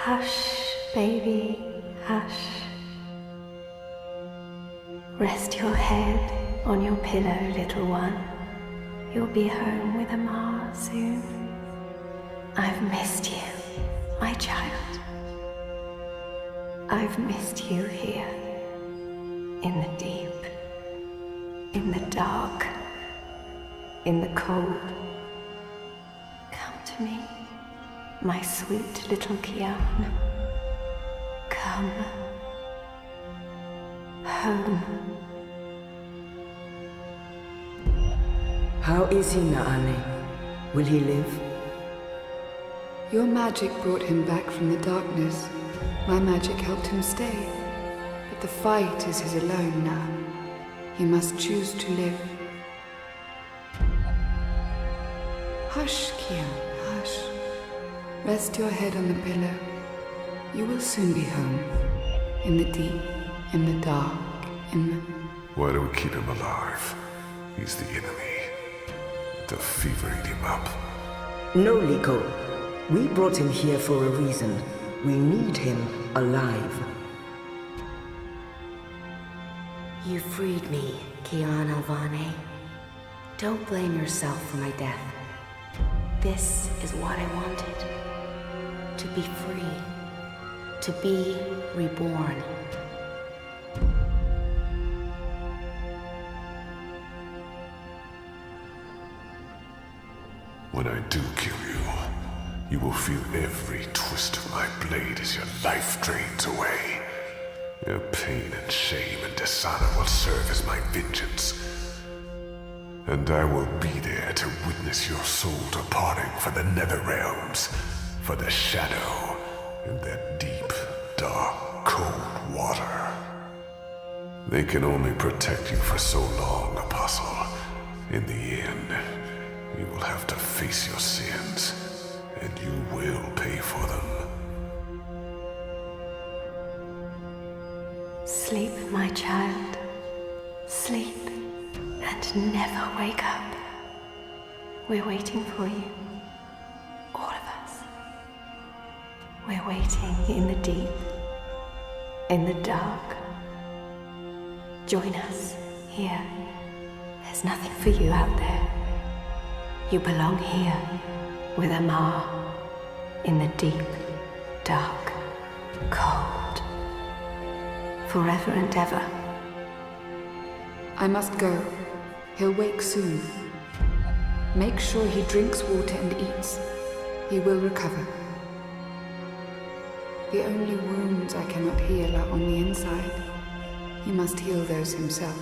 Hush, baby, hush. Rest your head on your pillow, little one. You'll be home with Amar soon. I've missed you, my child. I've missed you here, in the deep, in the dark, in the cold. Come to me, my sweet little Kian. Come home. How is he, Naane? Will he live? Your magic brought him back from the darkness. My magic helped him stay. But the fight is his alone now. He must choose to live. Hush, Kian, hush. Rest your head on the pillow. You will soon be home. In the deep, in the dark, in the... Why do we keep him alive? He's the enemy. The fever eat him up. No, Liko. We brought him here for a reason. We need him alive. You freed me, Kian Alvane. Don't blame yourself for my death. This is what I wanted. To be free. To be reborn. When I do kill you, you will feel every twist of my blade as your life drains away. Your pain and shame and dishonor will serve as my vengeance. And I will be there to witness your soul departing for the nether realms, for the shadow, in that deep, dark, cold water. They can only protect you for so long, Apostle. In the end, you will have to face your sins, and you will pay for them. Sleep, my child. Sleep, and never wake up. We're waiting for you. All of us. We're waiting in the deep, in the dark. Join us here. There's nothing for you out there. You belong here, with Amar, in the deep, dark, cold. Forever and ever. I must go. He'll wake soon. Make sure he drinks water and eats. He will recover. The only wounds I cannot heal are on the inside. He must heal those himself.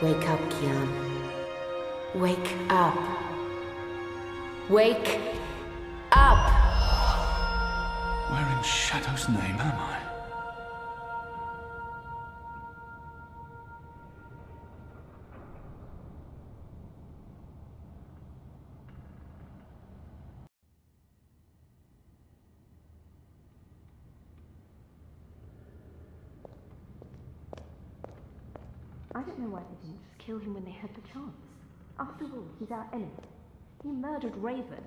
Wake up, Kian. Wake up. Wake up! Where in Shadow's name am I? I don't know why they didn't just kill him when they had the chance. After all, he's our enemy. He murdered Raven.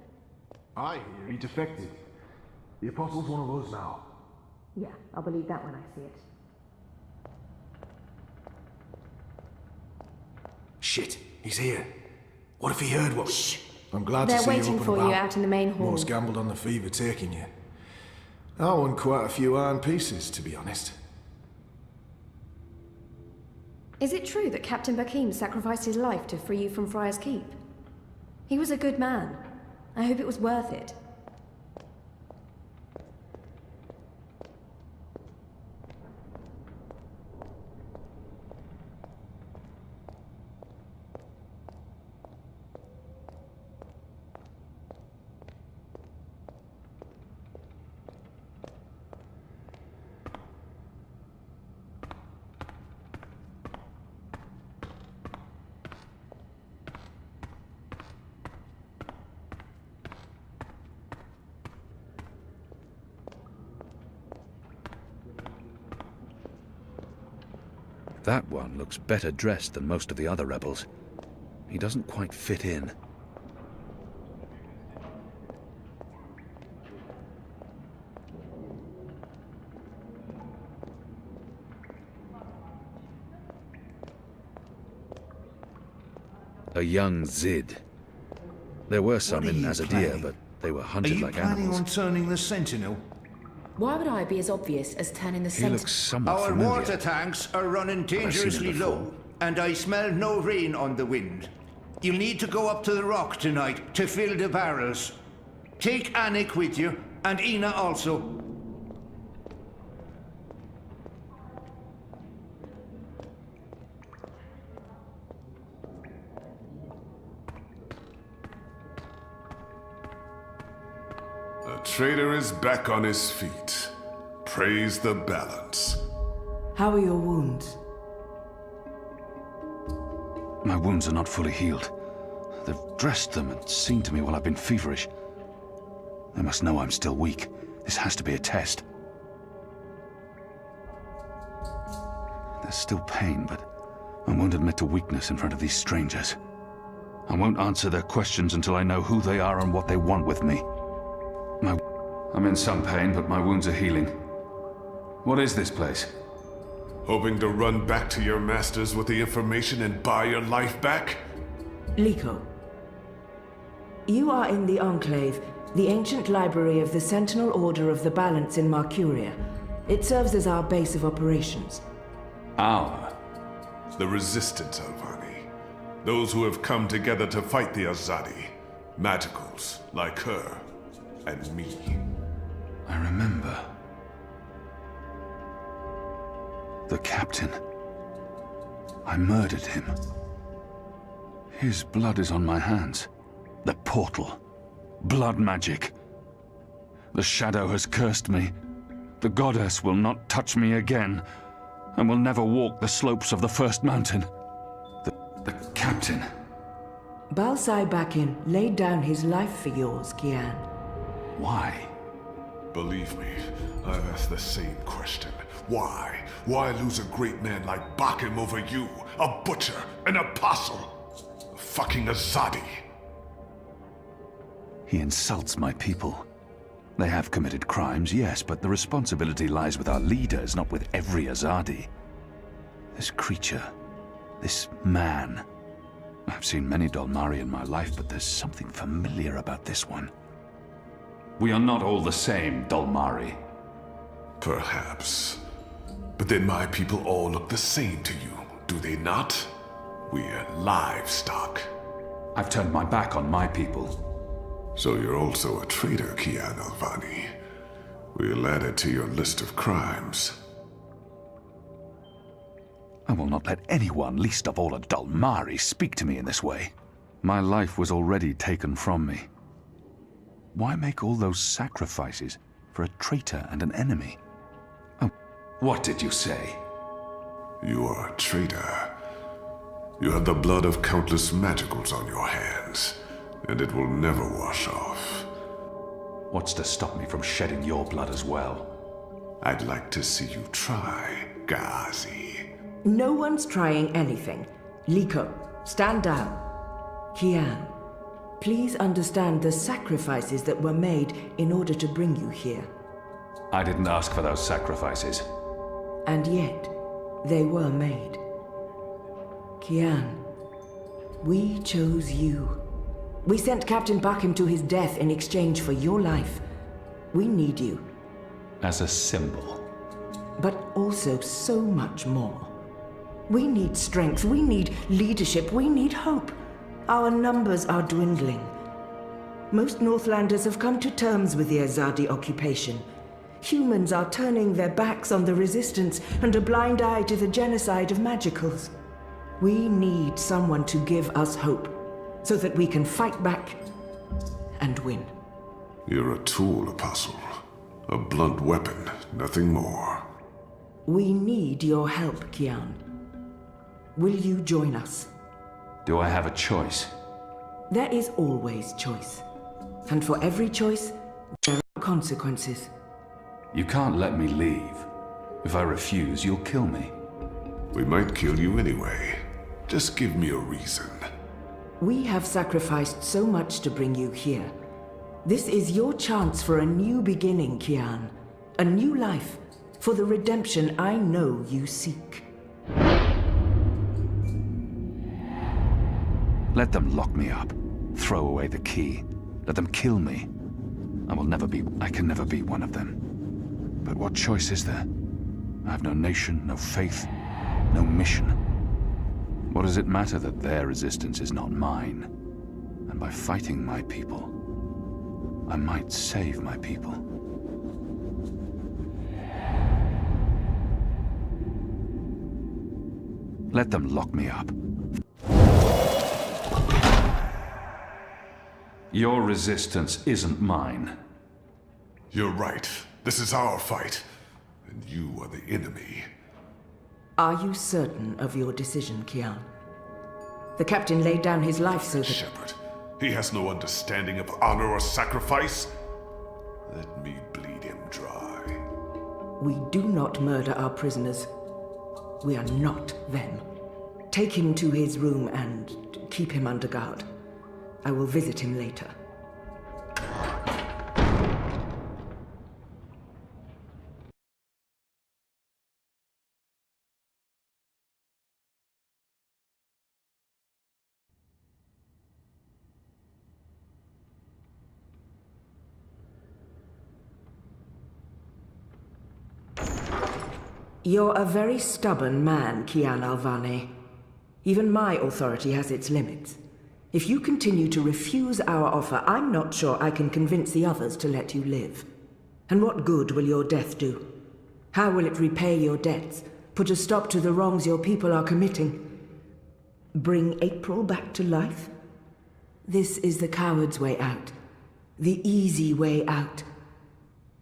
I hear he defected. The Apostle's one of us now. Yeah, I'll believe that when I see it. Shit, he's here. What if he heard what... Shh! I'm glad They're to see you waiting up and for about. you out in the main hall. Most gambled on the fever taking you. I won quite a few iron pieces, to be honest. Is it true that Captain Bakim sacrificed his life to free you from Friar's Keep? He was a good man. I hope it was worth it. That one looks better dressed than most of the other rebels. He doesn't quite fit in. A young Zid. There were some in Azadir, but they were hunted like animals. Are you planning on turning the Sentinel? Why would I be as obvious as turning the He Sentinel? looks somewhat Our familiar. water tanks are running dangerously low, and I smell no rain on the wind. You'll need to go up to the rock tonight to fill the barrels. Take Anik with you, and Ina also. The traitor is back on his feet. Praise the balance. How are your wounds? My wounds are not fully healed. They've dressed them and seen to me while I've been feverish. They must know I'm still weak. This has to be a test. There's still pain, but I won't admit to weakness in front of these strangers. I won't answer their questions until I know who they are and what they want with me. I'm in some pain, but my wounds are healing. What is this place? Hoping to run back to your masters with the information and buy your life back? Liko, you are in the Enclave, the ancient library of the Sentinel Order of the Balance in Marcuria. It serves as our base of operations. Our? The Resistance, Alvane. Those who have come together to fight the Azadi. Magicals, like her, and me. I remember. The captain. I murdered him. His blood is on my hands. The portal. Blood magic. The shadow has cursed me. The goddess will not touch me again, and will never walk the slopes of the first mountain. The captain. Balsai Bakin laid down his life for yours, Kian. Why? Believe me, I've asked the same question. Why? Why lose a great man like Bakim over you? A butcher, an apostle, a fucking Azadi. He insults my people. They have committed crimes, yes, but the responsibility lies with our leaders, not with every Azadi. This creature, this man. I've seen many Dolmari in my life, but there's something familiar about this one. We are not all the same, Dolmari. Perhaps. But then my people all look the same to you, do they not? We're livestock. I've turned my back on my people. So you're also a traitor, Kian Alvane. We'll add it to your list of crimes. I will not let anyone, least of all a Dolmari, speak to me in this way. My life was already taken from me. Why make all those sacrifices for a traitor and an enemy? Oh, what did you say? You are a traitor. You have the blood of countless magicals on your hands, and it will never wash off. What's to stop me from shedding your blood as well? I'd like to see you try, Ghazi. No one's trying anything. Liko, stand down. Kian, please understand the sacrifices that were made in order to bring you here. I didn't ask for those sacrifices. And yet, they were made. Kian, we chose you. We sent Captain Bakim to his death in exchange for your life. We need you. As a symbol. But also so much more. We need strength, we need leadership, we need hope. Our numbers are dwindling. Most Northlanders have come to terms with the Azadi occupation. Humans are turning their backs on the Resistance and a blind eye to the genocide of magicals. We need someone to give us hope, so that we can fight back and win. You're a tool, Apostle. A blunt weapon, nothing more. We need your help, Kian. Will you join us? Do I have a choice? There is always choice. And for every choice, there are consequences. You can't let me leave. If I refuse, you'll kill me. We might kill you anyway. Just give me a reason. We have sacrificed so much to bring you here. This is your chance for a new beginning, Kian. A new life, for the redemption I know you seek. Let them lock me up. Throw away the key. Let them kill me. I can never be one of them. But what choice is there? I have no nation, no faith, no mission. What does it matter that their resistance is not mine? And by fighting my people, I might save my people. Let them lock me up. Your resistance isn't mine. You're right. This is our fight. And you are the enemy. Are you certain of your decision, Kian? The captain laid down his life so that... Shepard, he has no understanding of honor or sacrifice. Let me bleed him dry. We do not murder our prisoners. We are not them. Take him to his room and keep him under guard. I will visit him later. You're a very stubborn man, Kian Alvane. Even my authority has its limits. If you continue to refuse our offer, I'm not sure I can convince the others to let you live. And what good will your death do? How will it repay your debts? Put a stop to the wrongs your people are committing? Bring April back to life? This is the coward's way out. The easy way out.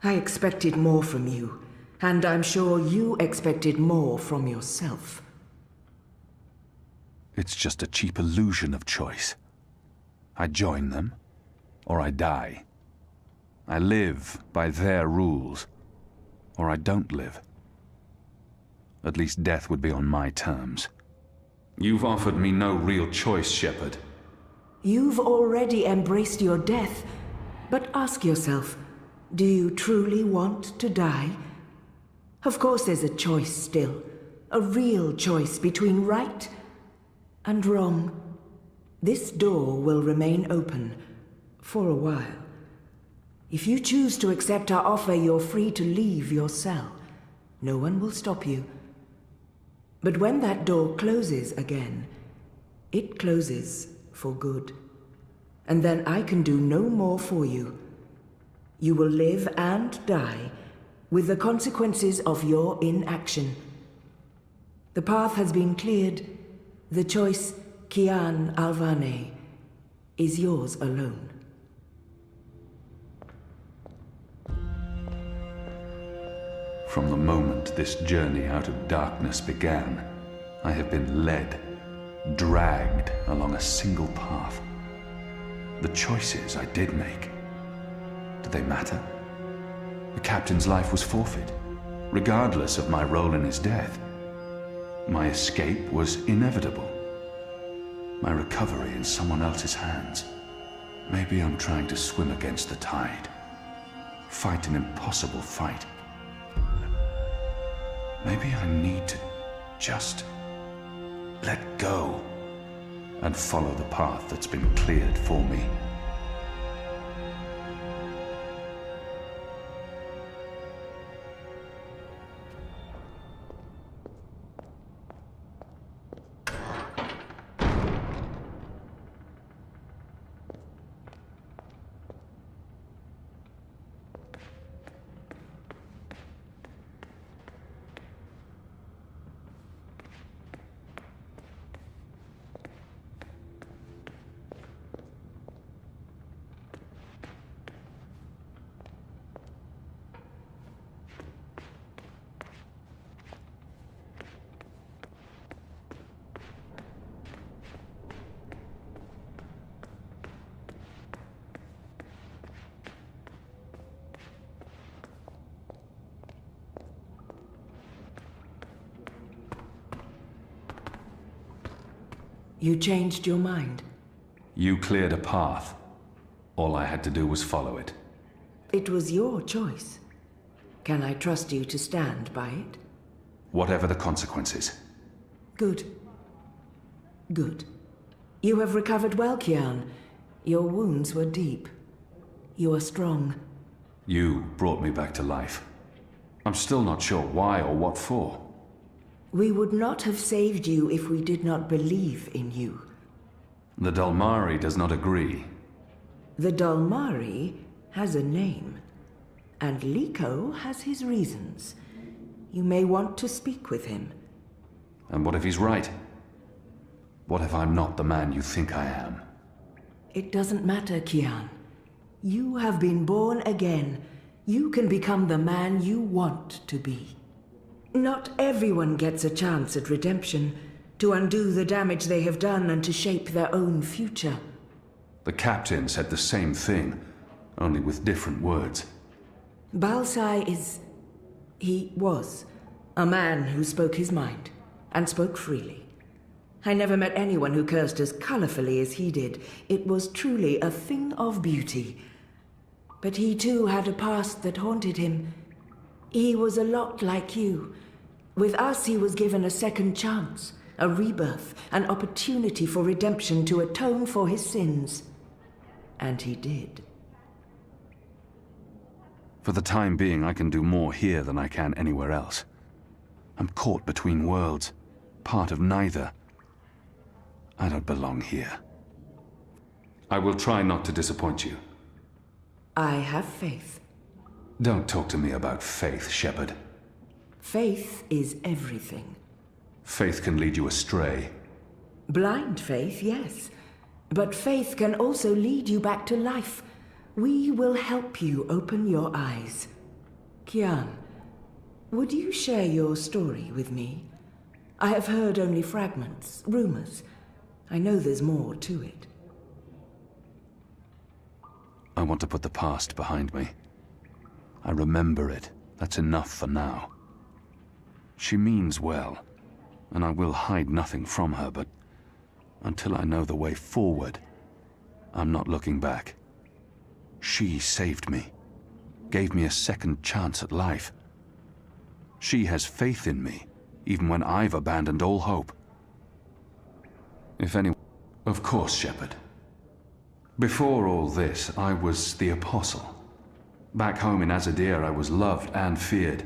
I expected more from you. And I'm sure you expected more from yourself. It's just a cheap illusion of choice. I join them, or I die. I live by their rules, or I don't live. At least death would be on my terms. You've offered me no real choice, Shepard. You've already embraced your death, but ask yourself, do you truly want to die? Of course there's a choice still, a real choice between right and wrong. This door will remain open for a while. If you choose to accept our offer, you're free to leave your cell. No one will stop you. But when that door closes again, it closes for good. And then I can do no more for you. You will live and die with the consequences of your inaction. The path has been cleared. The choice, Kian Alvane, is yours alone. From the moment this journey out of darkness began, I have been led, dragged along a single path. The choices I did make, do they matter? The captain's life was forfeit, regardless of my role in his death. My escape was inevitable. My recovery in someone else's hands. Maybe I'm trying to swim against the tide. Fight an impossible fight. Maybe I need to just let go and follow the path that's been cleared for me. You changed your mind. You cleared a path. All I had to do was follow it. It was your choice. Can I trust you to stand by it? Whatever the consequences. Good. Good. You have recovered well, Kian. Your wounds were deep. You are strong. You brought me back to life. I'm still not sure why or what for. We would not have saved you if we did not believe in you. The Dalmari does not agree. The Dalmari has a name, and Liko has his reasons. You may want to speak with him. And what if he's right? What if I'm not the man you think I am? It doesn't matter, Kian. You have been born again. You can become the man you want to be. Not everyone gets a chance at redemption, to undo the damage they have done and to shape their own future. The captain said the same thing, only with different words. Balsai he was a man who spoke his mind, and spoke freely. I never met anyone who cursed as colorfully as he did. It was truly a thing of beauty. But he too had a past that haunted him. He was a lot like you. With us, he was given a second chance, a rebirth, an opportunity for redemption to atone for his sins. And he did. For the time being, I can do more here than I can anywhere else. I'm caught between worlds, part of neither. I don't belong here. I will try not to disappoint you. I have faith. Don't talk to me about faith, Shepard. Faith is everything. Faith can lead you astray. Blind faith, yes. But faith can also lead you back to life. We will help you open your eyes. Kian, would you share your story with me? I have heard only fragments, rumors. I know there's more to it. I want to put the past behind me. I remember it. That's enough for now. She means well, and I will hide nothing from her, but until I know the way forward, I'm not looking back. She saved me, gave me a second chance at life. She has faith in me, even when I've abandoned all hope. If any... Of course, Shepard. Before all this, I was the Apostle. Back home in Azadir, I was loved and feared.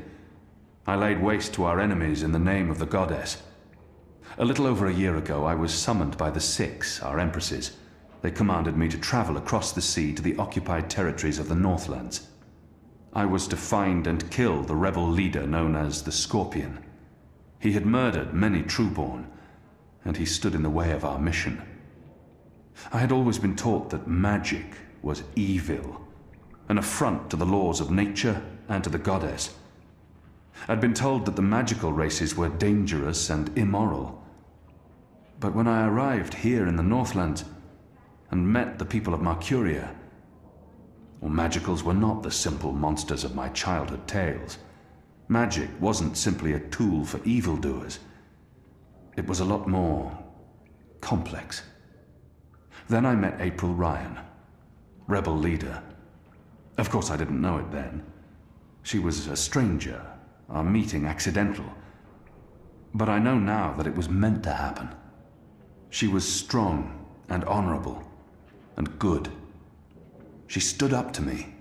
I laid waste to our enemies in the name of the goddess. A little over a year ago, I was summoned by the Six, our empresses. They commanded me to travel across the sea to the occupied territories of the Northlands. I was to find and kill the rebel leader known as the Scorpion. He had murdered many Trueborn, and he stood in the way of our mission. I had always been taught that magic was evil, an affront to the laws of nature and to the goddess. I'd been told that the magical races were dangerous and immoral. But when I arrived here in the Northlands and met the people of Marcuria, well, magicals were not the simple monsters of my childhood tales. Magic wasn't simply a tool for evildoers. It was a lot more complex. Then I met April Ryan, rebel leader. Of course, I didn't know it then. She was a stranger, our meeting accidental. But I know now that it was meant to happen. She was strong and honorable and good. She stood up to me.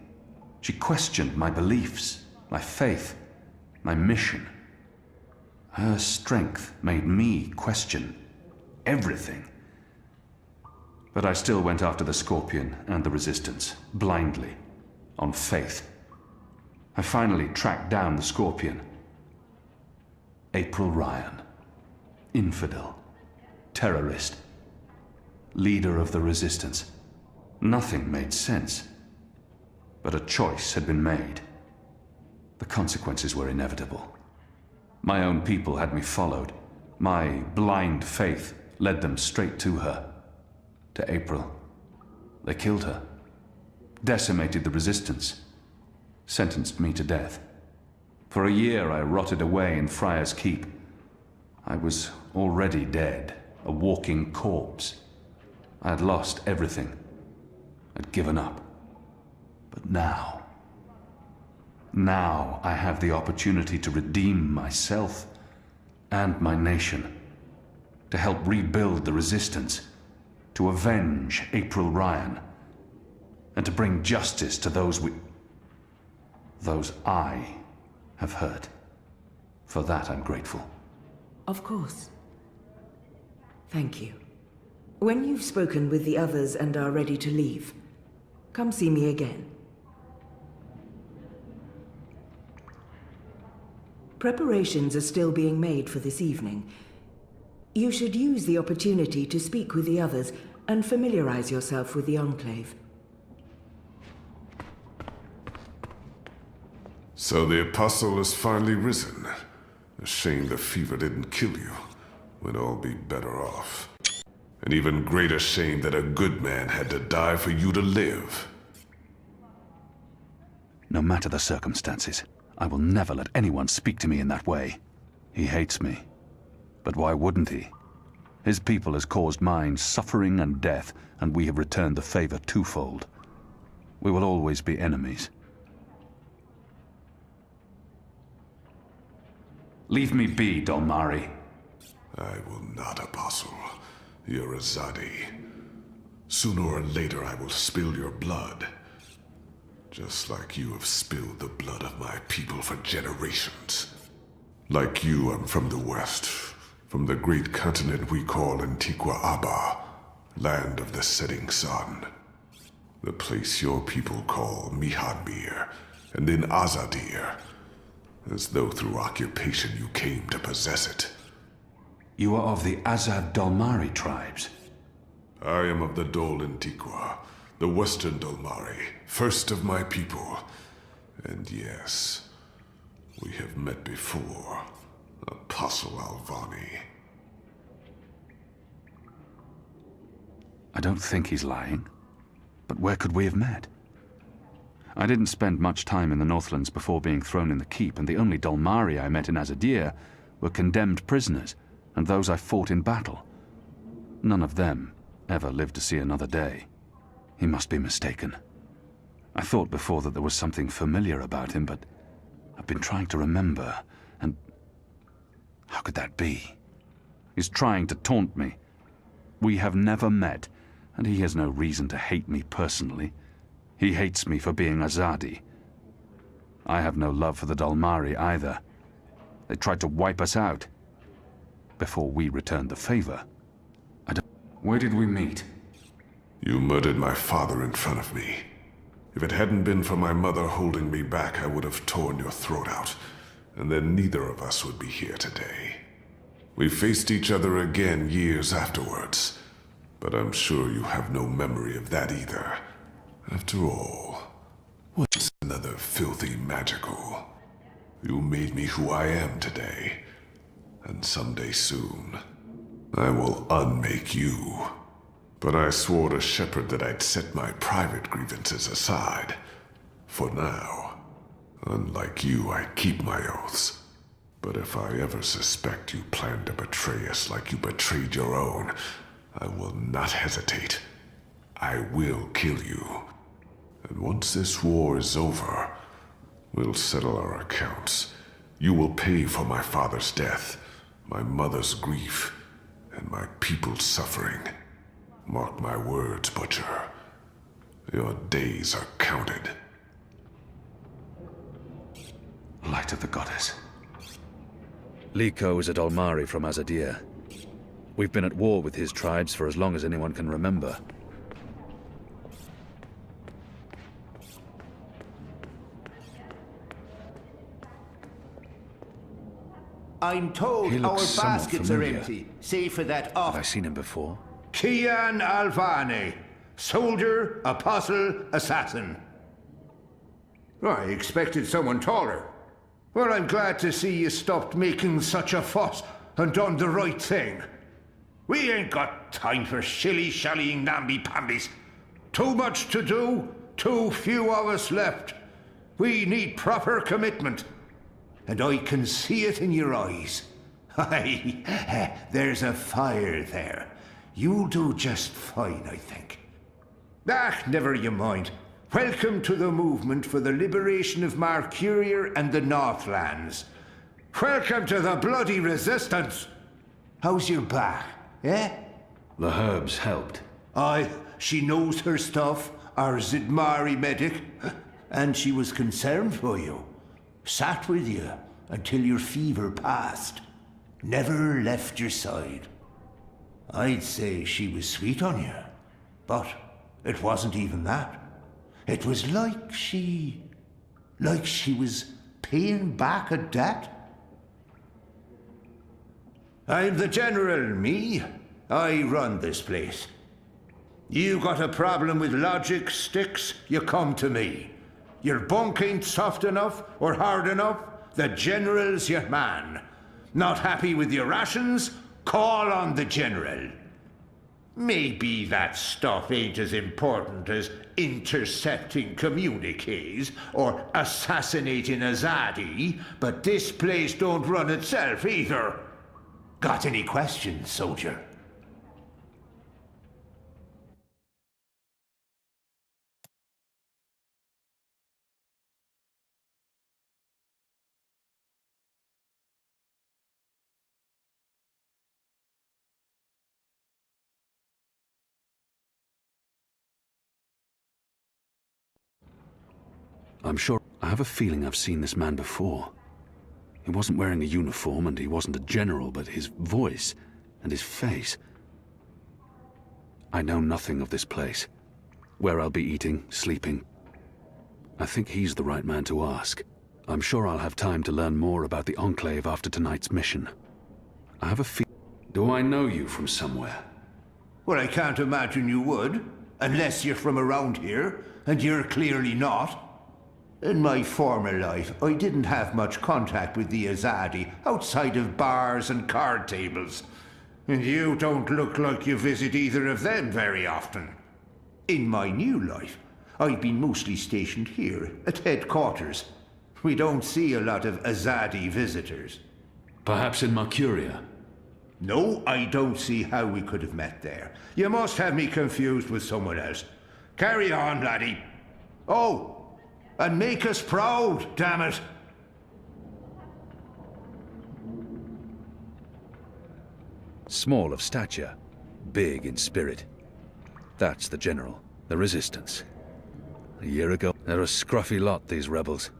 She questioned my beliefs, my faith, my mission. Her strength made me question everything. But I still went after the Scorpion and the Resistance, blindly, on faith. I finally tracked down the Scorpion. April Ryan. Infidel. Terrorist. Leader of the Resistance. Nothing made sense. But a choice had been made. The consequences were inevitable. My own people had me followed. My blind faith led them straight to her. To April. They killed her. Decimated the Resistance. Sentenced me to death. For a year I rotted away in Friar's Keep. I was already dead, a walking corpse. I had lost everything. I'd given up. But now I have the opportunity to redeem myself and my nation, to help rebuild the Resistance, to avenge April Ryan, and to bring justice to those I have hurt. For that I'm grateful. Of course. Thank you. When you've spoken with the others and are ready to leave, come see me again. Preparations are still being made for this evening. You should use the opportunity to speak with the others and familiarize yourself with the Enclave. So the Apostle has finally risen. A shame the fever didn't kill you. We'd all be better off. An even greater shame that a good man had to die for you to live. No matter the circumstances, I will never let anyone speak to me in that way. He hates me. But why wouldn't he? His people has caused mine suffering and death, and we have returned the favor twofold. We will always be enemies. Leave me be, Dalmari. I will not, Apostle. You're a Zadi. Sooner or later I will spill your blood. Just like you have spilled the blood of my people for generations. Like you, I'm from the West. From the great continent we call Antigua Aba, land of the setting sun. The place your people call Mihadmir, and then Azadir, as though through occupation you came to possess it. You are of the Azad Dalmari tribes. I am of the Dol Antigua, the Western Dalmari, first of my people. And yes, we have met before, Apostle Alvane. I don't think he's lying. But where could we have met? I didn't spend much time in the Northlands before being thrown in the keep, and the only Dalmari I met in Azadir were condemned prisoners, and those I fought in battle. None of them ever lived to see another day. He must be mistaken. I thought before that there was something familiar about him, but I've been trying to remember, and how could that be? He's trying to taunt me. We have never met, and he has no reason to hate me personally. He hates me for being Azadi. I have no love for the Dalmari either. They tried to wipe us out before we returned the favor. Where did we meet? You murdered my father in front of me. If it hadn't been for my mother holding me back, I would have torn your throat out, and then neither of us would be here today. We faced each other again years afterwards, but I'm sure you have no memory of that either. After all, what's another filthy magical? You made me who I am today, and someday soon, I will unmake you. But I swore to Shepard that I'd set my private grievances aside. For now. Unlike you, I keep my oaths. But if I ever suspect you plan to betray us like you betrayed your own, I will not hesitate. I will kill you. And once this war is over, we'll settle our accounts. You will pay for my father's death, my mother's grief, and my people's suffering. Mark my words, Butcher. Your days are counted. Light of the Goddess. Liko is a Dalmari from Azadir. We've been at war with his tribes for as long as anyone can remember. I'm told our baskets are empty, save for that Have I seen him before? Kian Alvane, soldier, apostle, assassin. I expected someone taller. Well, I'm glad to see you stopped making such a fuss and done the right thing. We ain't got time for shilly-shallying namby-pambies. Too much to do, too few of us left. We need proper commitment. And I can see it in your eyes. Aye, there's a fire there. You'll do just fine, I think. Ah, never you mind. Welcome to the movement for the liberation of Marcuria and the Northlands. Welcome to the bloody resistance. How's your back, eh? The herbs helped. Aye, she knows her stuff, our Zidmari medic, and she was concerned for you. Sat with you until your fever passed. Never left your side. I'd say she was sweet on you, but it wasn't even that. It was like she was paying back a debt. I'm the general, me. I run this place. You got a problem with logic, Sticks, you come to me. Your bunk ain't soft enough or hard enough, the general's your man. Not happy with your rations? Call on the general. Maybe that stuff ain't as important as intercepting communiques or assassinating Azadi, but this place don't run itself either. Got any questions, soldier? I'm sure. I have a feeling I've seen this man before. He wasn't wearing a uniform and he wasn't a general, but his voice and his face. I know nothing of this place. Where I'll be eating, sleeping. I think he's the right man to ask. I'm sure I'll have time to learn more about the Enclave after tonight's mission. I have a feeling. Do I know you from somewhere? Well, I can't imagine you would, unless you're from around here, and you're clearly not. In my former life, I didn't have much contact with the Azadi outside of bars and card tables. And you don't look like you visit either of them very often. In my new life, I've been mostly stationed here at headquarters. We don't see a lot of Azadi visitors. Perhaps in Marcuria? No, I don't see how we could have met there. You must have me confused with someone else. Carry on, laddie. Oh! And make us proud, damn it! Small of stature, big in spirit. That's the general, the Resistance. A year ago, they're a scruffy lot, these rebels.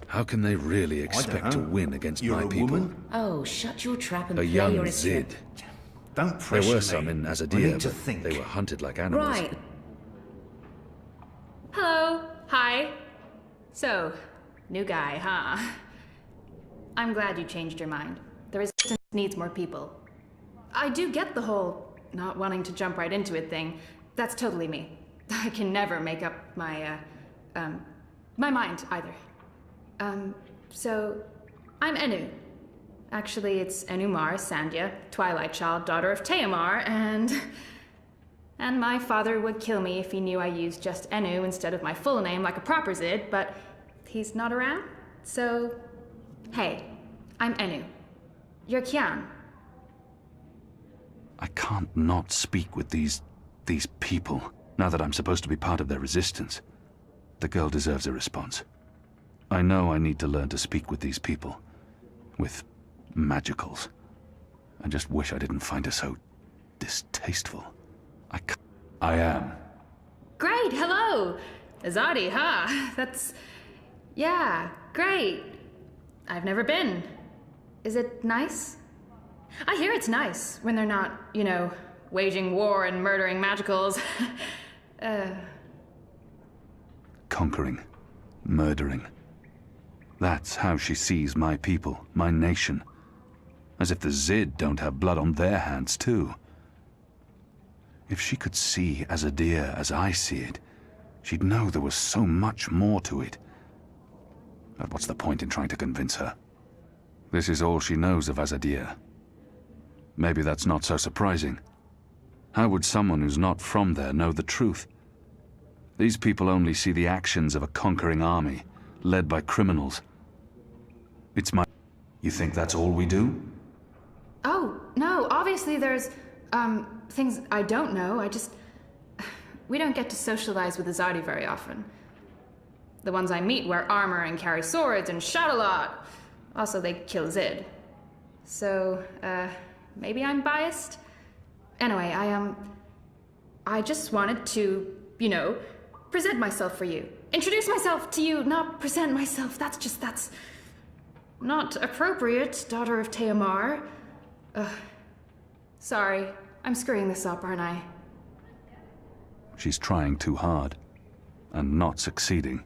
How can they really expect to win against my people? Woman? Oh, shut your trap and A play young your Zid. Don't There pressure were some me. in I Azadir, need to but think. they were hunted like animals. Right. Hello. Hi. So, new guy, huh? I'm glad you changed your mind. The Resistance needs more people. I do get the whole not wanting to jump right into it thing. That's totally me. I can never make up my mind either. So, I'm Enu. Actually, it's Enumar Sandhya, Twilight Child, daughter of Teomar, and my father would kill me if he knew I used just Enu instead of my full name like a proper Zid, but he's not around, so... Hey, I'm Enu. You're Kian. I can't not speak with these people, now that I'm supposed to be part of their resistance. The girl deserves a response. I know I need to learn to speak with these people. With magicals. I just wish I didn't find her so distasteful. I am. Great, hello! Azadi, huh? That's... yeah, great. I've never been. Is it nice? I hear it's nice when they're not, you know, waging war and murdering magicals. Conquering. Murdering. That's how she sees my people, my nation. As if the Zid don't have blood on their hands, too. If she could see Azadir as I see it, she'd know there was so much more to it. But what's the point in trying to convince her? This is all she knows of Azadir. Maybe that's not so surprising. How would someone who's not from there know the truth? These people only see the actions of a conquering army, led by criminals. It's my... You think that's all we do? Oh, no, obviously there's Things I don't know. We don't get to socialize with Azadi very often. The ones I meet wear armor and carry swords and shout a lot. Also, they kill Zid. So, maybe I'm biased? Anyway, I just wanted to, present myself for you. Introduce myself to you, not present myself. That's not appropriate, daughter of Teomar. Sorry, I'm screwing this up, aren't I? She's trying too hard, and not succeeding.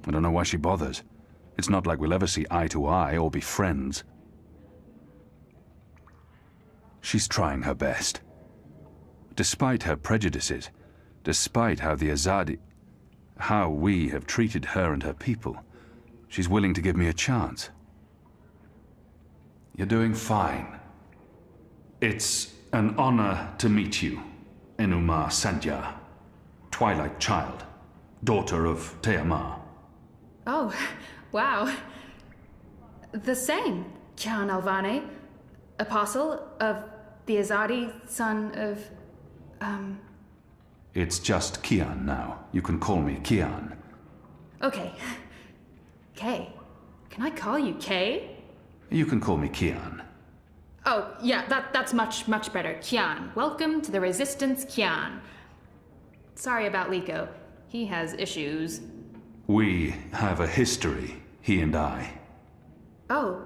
I don't know why she bothers. It's not like we'll ever see eye to eye or be friends. She's trying her best. Despite her prejudices, despite how we have treated her and her people, she's willing to give me a chance. You're doing fine. It's an honor to meet you, Enuma Sandhya, Twilight Child, daughter of Teomar. Oh, wow. The same, Kian Alvane, apostle of the Azadi, son of, It's just Kian now. You can call me Kian. Okay. Kay. Can I call you Kay? You can call me Kian. Oh, yeah, that's much better. Kian. Welcome to the Resistance, Kian. Sorry about Liko. He has issues. We have a history, he and I. Oh,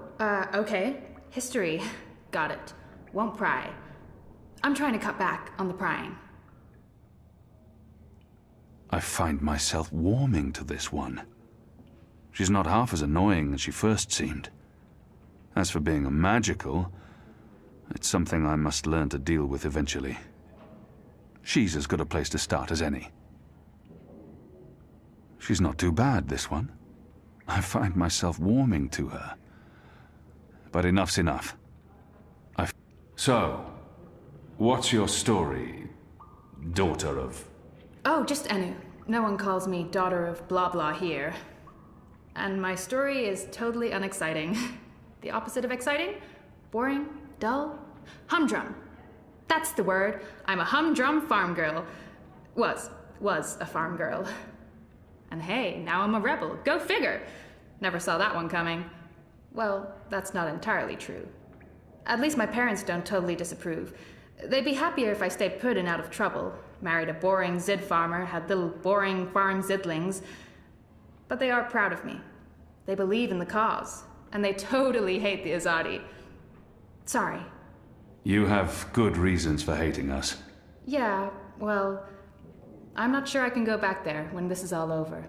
okay. History. Got it. Won't pry. I'm trying to cut back on the prying. I find myself warming to this one. She's not half as annoying as she first seemed. As for being a magical, it's something I must learn to deal with eventually. She's as good a place to start as any. She's not too bad, this one. I find myself warming to her. But enough's enough. So, what's your story, daughter of... Oh, just Enu. No one calls me daughter of blah blah here. And my story is totally unexciting. The opposite of exciting? Boring? Dull? Humdrum. That's the word. I'm a humdrum farm girl. Was a farm girl. And hey, now I'm a rebel. Go figure. Never saw that one coming. Well, that's not entirely true. At least my parents don't totally disapprove. They'd be happier if I stayed put and out of trouble. Married a boring Zid farmer, had little boring farm Zidlings. But they are proud of me. They believe in the cause. And they totally hate the Azadi. Sorry. You have good reasons for hating us. Yeah, well, I'm not sure I can go back there when this is all over.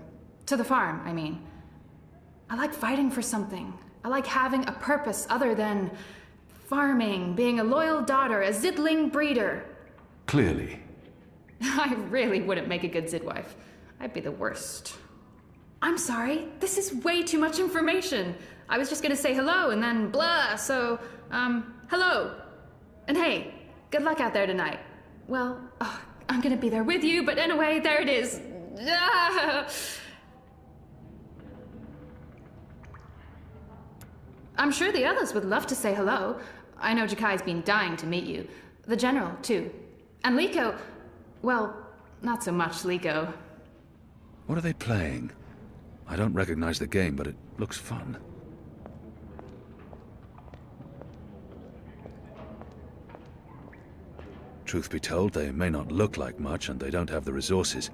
To the farm, I mean. I like fighting for something. I like having a purpose other than farming, being a loyal daughter, a Zidling breeder. Clearly. I really wouldn't make a good Zidwife. I'd be the worst. I'm sorry, this is way too much information. I was just gonna say hello and then blah, so, hello. And hey, good luck out there tonight. Well, I'm gonna be there with you, but anyway, there it is. I'm sure the others would love to say hello. I know Jakai's been dying to meet you. The General, too. And Liko, well, not so much Liko. What are they playing? I don't recognize the game, but it looks fun. Truth be told, they may not look like much and they don't have the resources,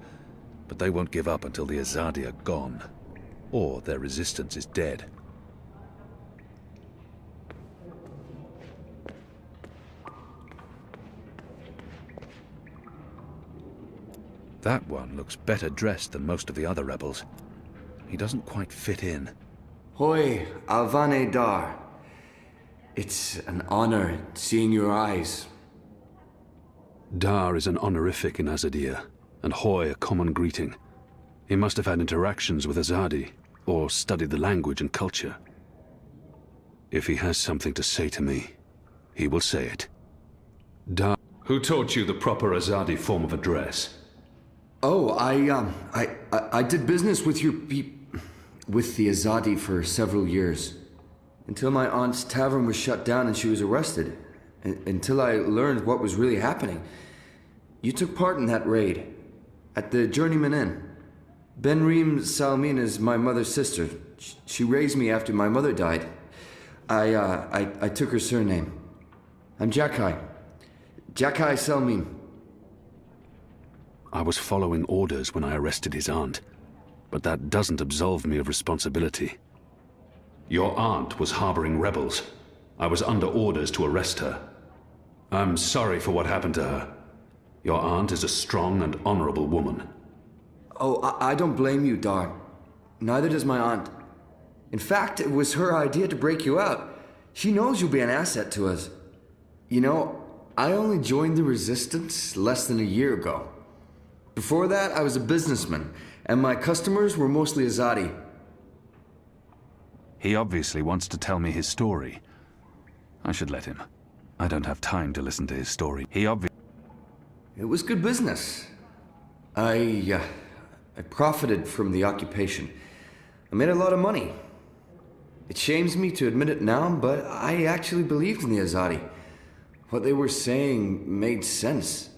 but they won't give up until the Azadi are gone, or their resistance is dead. That one looks better dressed than most of the other rebels. He doesn't quite fit in. Hoi, Alvane Dar. It's an honor seeing your eyes. Dar is an honorific in Azadir, and Hoi a common greeting. He must have had interactions with Azadi, or studied the language and culture. If he has something to say to me, he will say it. Dar... Who taught you the proper Azadi form of address? Oh, I did business with with the Azadi for several years. Until my aunt's tavern was shut down and she was arrested. until I learned what was really happening. You took part in that raid, at the Journeyman Inn. Benrim Salmin is my mother's sister. She raised me after my mother died. I took her surname. I'm Jakai. Jakai Salmin. I was following orders when I arrested his aunt, but that doesn't absolve me of responsibility. Your aunt was harboring rebels. I was under orders to arrest her. I'm sorry for what happened to her. Your aunt is a strong and honorable woman. Oh, I don't blame you, Dar. Neither does my aunt. In fact, it was her idea to break you out. She knows you'll be an asset to us. You know, I only joined the Resistance less than a year ago. Before that, I was a businessman, and my customers were mostly Azadi. He obviously wants to tell me his story. I should let him. I don't have time to listen to his story. It was good business. I profited from the occupation. I made a lot of money. It shames me to admit it now, but I actually believed in the Azadi. What they were saying made sense.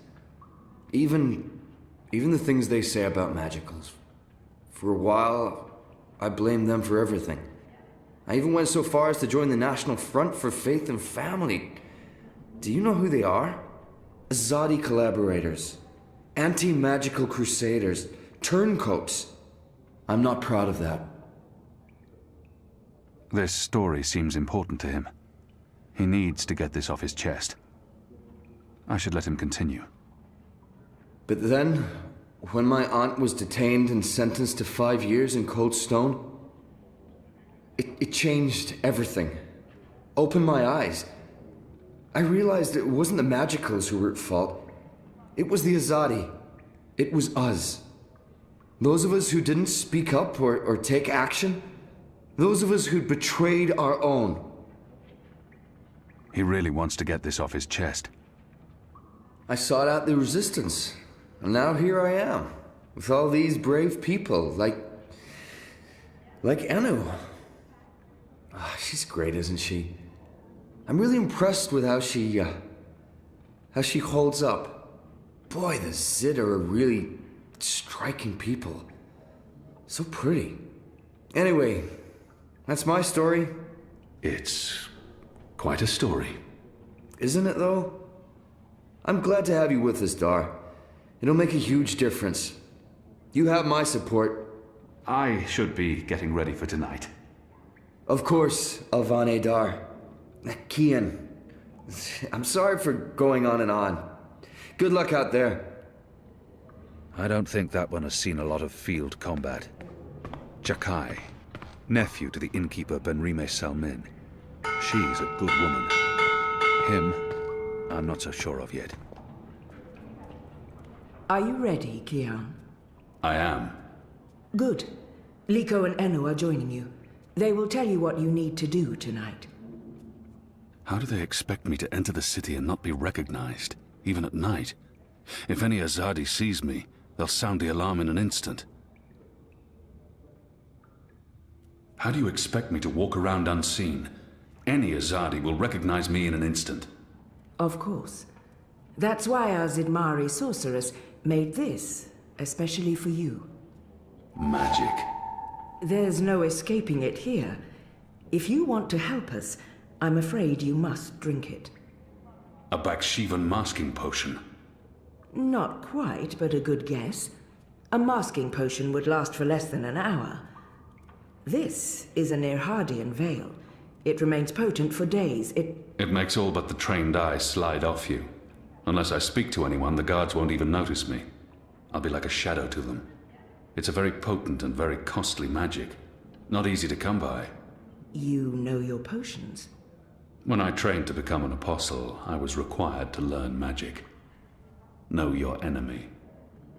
Even the things they say about magicals. For a while, I blamed them for everything. I even went so far as to join the National Front for Faith and Family. Do you know who they are? Azadi collaborators. Anti-magical crusaders. Turncoats. I'm not proud of that. This story seems important to him. He needs to get this off his chest. I should let him continue. But then, when my aunt was detained and sentenced to 5 years in Cold Stone, it changed everything. Opened my eyes. I realized it wasn't the magicals who were at fault. It was the Azadi. It was us. Those of us who didn't speak up or take action. Those of us who'd betrayed our own. He really wants to get this off his chest. I sought out the Resistance, and now here I am, with all these brave people, like Anu. She's great, isn't she? I'm really impressed with how she holds up. Boy, the Zid are really striking people. So pretty. Anyway, that's my story. It's quite a story. Isn't it, though? I'm glad to have you with us, Dar. It'll make a huge difference. You have my support. I should be getting ready for tonight. Of course, Alvane Dar. Kian. I'm sorry for going on and on. Good luck out there. I don't think that one has seen a lot of field combat. Jakai, nephew to the innkeeper Benrime Salmin. She's a good woman. Him, I'm not so sure of yet. Are you ready, Kian? I am. Good. Liko and Enu are joining you. They will tell you what you need to do tonight. How do they expect me to enter the city and not be recognized, even at night? If any Azadi sees me, they'll sound the alarm in an instant. How do you expect me to walk around unseen? Any Azadi will recognize me in an instant. Of course. That's why our Zidmari sorceress made this, especially for you. Magic. There's no escaping it here. If you want to help us, I'm afraid you must drink it. A Bakshivan masking potion. Not quite, but a good guess. A masking potion would last for less than an hour. This is an Irhadian veil. It remains potent for days. It makes all but the trained eyes slide off you. Unless I speak to anyone, the guards won't even notice me. I'll be like a shadow to them. It's a very potent and very costly magic. Not easy to come by. You know your potions? When I trained to become an apostle, I was required to learn magic. Know your enemy.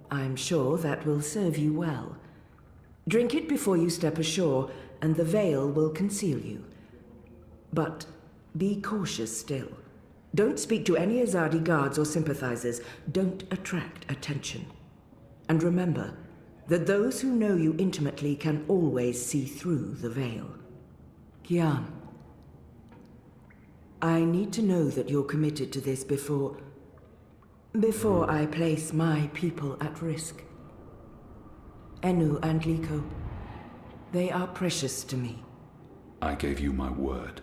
I'm sure that will serve you well. Drink it before you step ashore, and the veil will conceal you. But be cautious still. Don't speak to any Azadi guards or sympathizers. Don't attract attention. And remember that those who know you intimately can always see through the veil. Kian. I need to know that you're committed to this before I place my people at risk. Enu and Liko, they are precious to me. I gave you my word.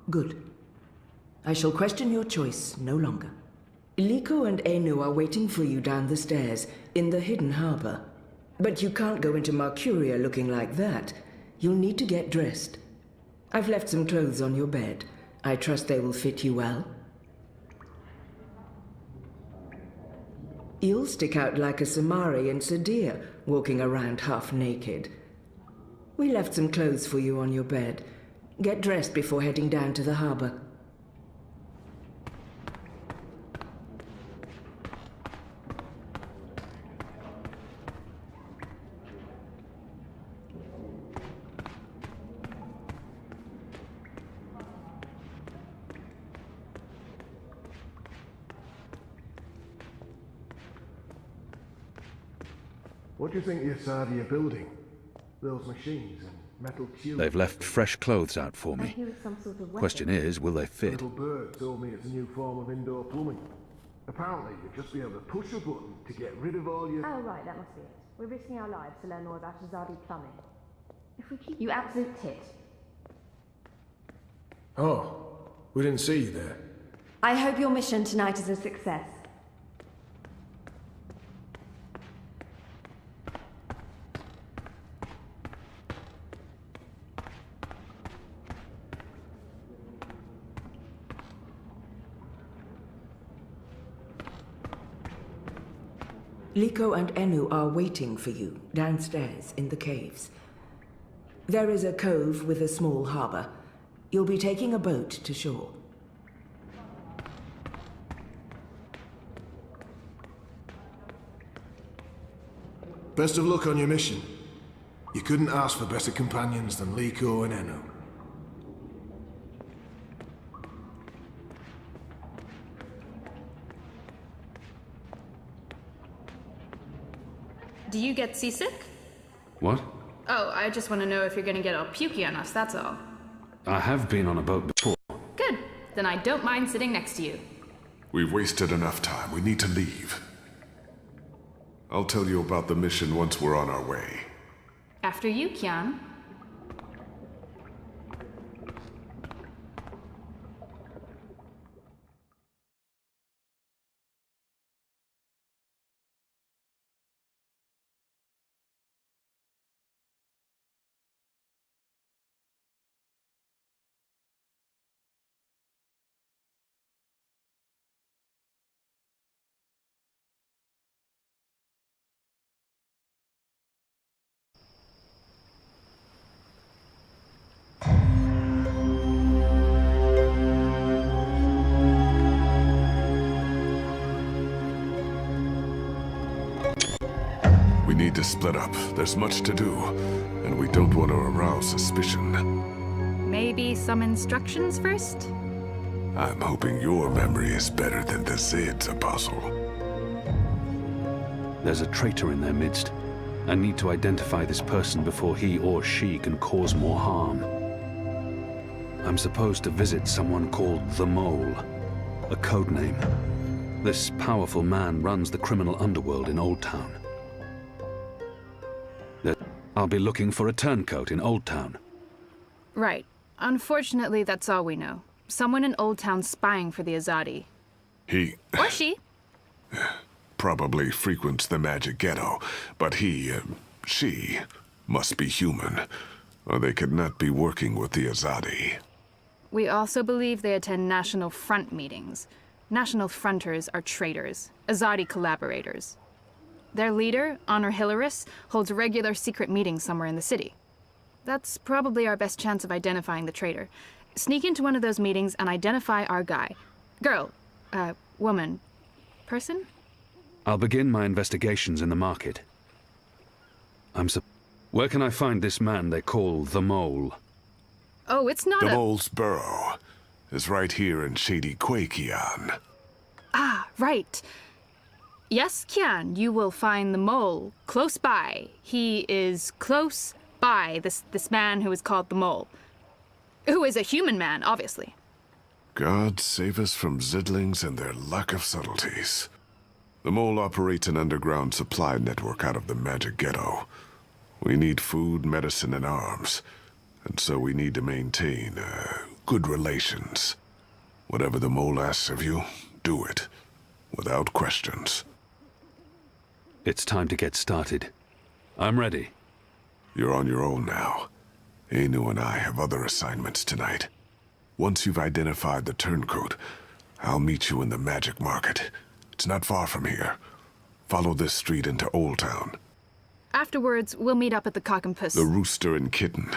Good. I shall question your choice no longer. Liko and Enu are waiting for you down the stairs, in the hidden harbor. But you can't go into Marcuria looking like that. You'll need to get dressed. I've left some clothes on your bed. I trust they will fit you well. You'll stick out like a Samari in Sadir, walking around half naked. We left some clothes for you on your bed. Get dressed before heading down to the harbor. What do you think the Asadi are building? Those machines and metal tubes? They've left fresh clothes out for me. Question is, will they fit? Little bird told me it's a new form of indoor plumbing. Apparently, you'd just be able to push a button to get rid of all your... Oh, right, that must be it. We're risking our lives to learn more about Azadi plumbing. If we keep... You absolute tit. Oh, we didn't see you there. I hope your mission tonight is a success. Liko and Enu are waiting for you downstairs in the caves. There is a cove with a small harbor. You'll be taking a boat to shore. Best of luck on your mission. You couldn't ask for better companions than Liko and Enu. Do you get seasick? What? Oh, I just want to know if you're gonna get all pukey on us, that's all. I have been on a boat before. Good. Then I don't mind sitting next to you. We've wasted enough time. We need to leave. I'll tell you about the mission once we're on our way. After you, Kian. We need to split up. There's much to do, and we don't want to arouse suspicion. Maybe some instructions first? I'm hoping your memory is better than the Zed's, Apostle. There's a traitor in their midst. I need to identify this person before he or she can cause more harm. I'm supposed to visit someone called the Mole, a code name. This powerful man runs the criminal underworld in Old Town. I'll be looking for a turncoat in Old Town. Right. Unfortunately, that's all we know. Someone in Old Town spying for the Azadi. He... Or she. probably frequents the magic ghetto, but she must be human, or they could not be working with the Azadi. We also believe they attend National Front meetings. National Fronters are traitors, Azadi collaborators. Their leader, Honor Hilaris, holds regular secret meetings somewhere in the city. That's probably our best chance of identifying the traitor. Sneak into one of those meetings and identify our guy. Girl, woman, person? I'll begin my investigations in the market. Where can I find this man they call the Mole? Oh, it's not The Mole's burrow is right here in Shady Quay, Kian. Ah, right. Yes, Kian, you will find the Mole close by. He is close by, this man who is called the Mole. Who is a human man, obviously. God save us from Zidlings and their lack of subtleties. The mole operates an underground supply network out of the magic ghetto. We need food, medicine, and arms. And so we need to maintain, good relations. Whatever the mole asks of you, do it. Without questions. It's time to get started. I'm ready. You're on your own now. Anu and I have other assignments tonight. Once you've identified the turncoat, I'll meet you in the magic market. It's not far from here. Follow this street into Old Town. Afterwards, we'll meet up at the Cock and Puss. The Rooster and Kitten.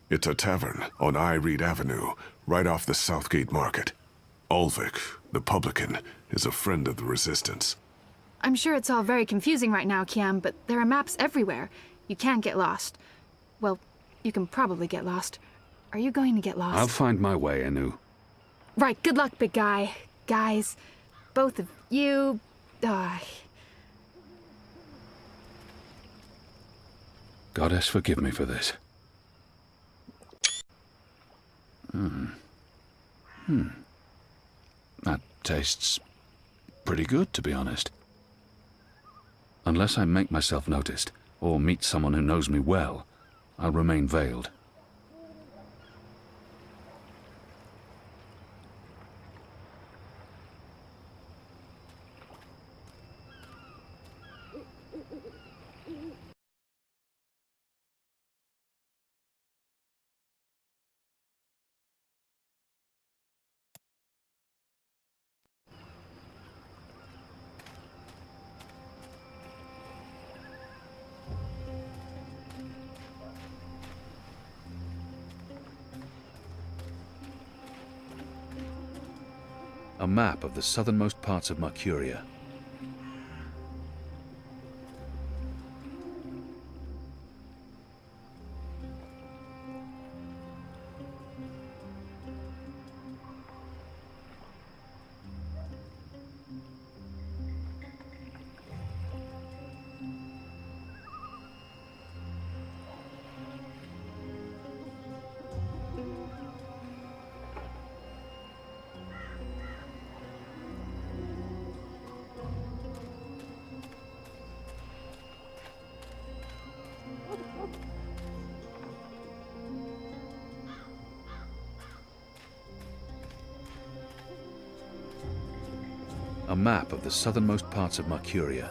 It's a tavern on Reed Avenue, right off the Southgate Market. Ulvik, the publican, is a friend of the Resistance. I'm sure it's all very confusing right now, Kian, but there are maps everywhere. You can't get lost. Well, you can probably get lost. Are you going to get lost? I'll find my way, Anu. Right, good luck, big guy. Guys, both of you... Goddess, forgive me for this. That tastes pretty good, to be honest. Unless I make myself noticed, or meet someone who knows me well, I'll remain veiled. A map of the southernmost parts of Marcuria. A map of the southernmost parts of Marcuria.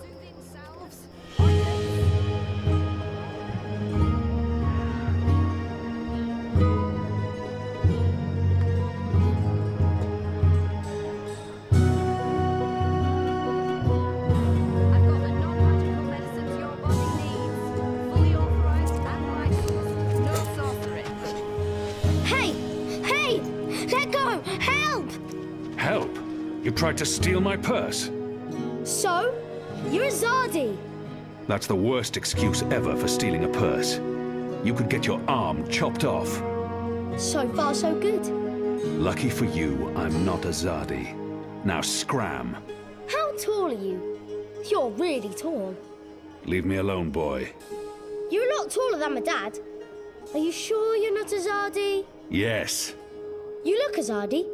Tried to steal my purse. So? You're a Zardi. That's the worst excuse ever for stealing a purse. You could get your arm chopped off. So far, so good. Lucky for you, I'm not a Zardi. Now scram. How tall are you? You're really tall. Leave me alone, boy. You're a lot taller than my dad. Are you sure you're not a Zardi? Yes. You look a Zardi.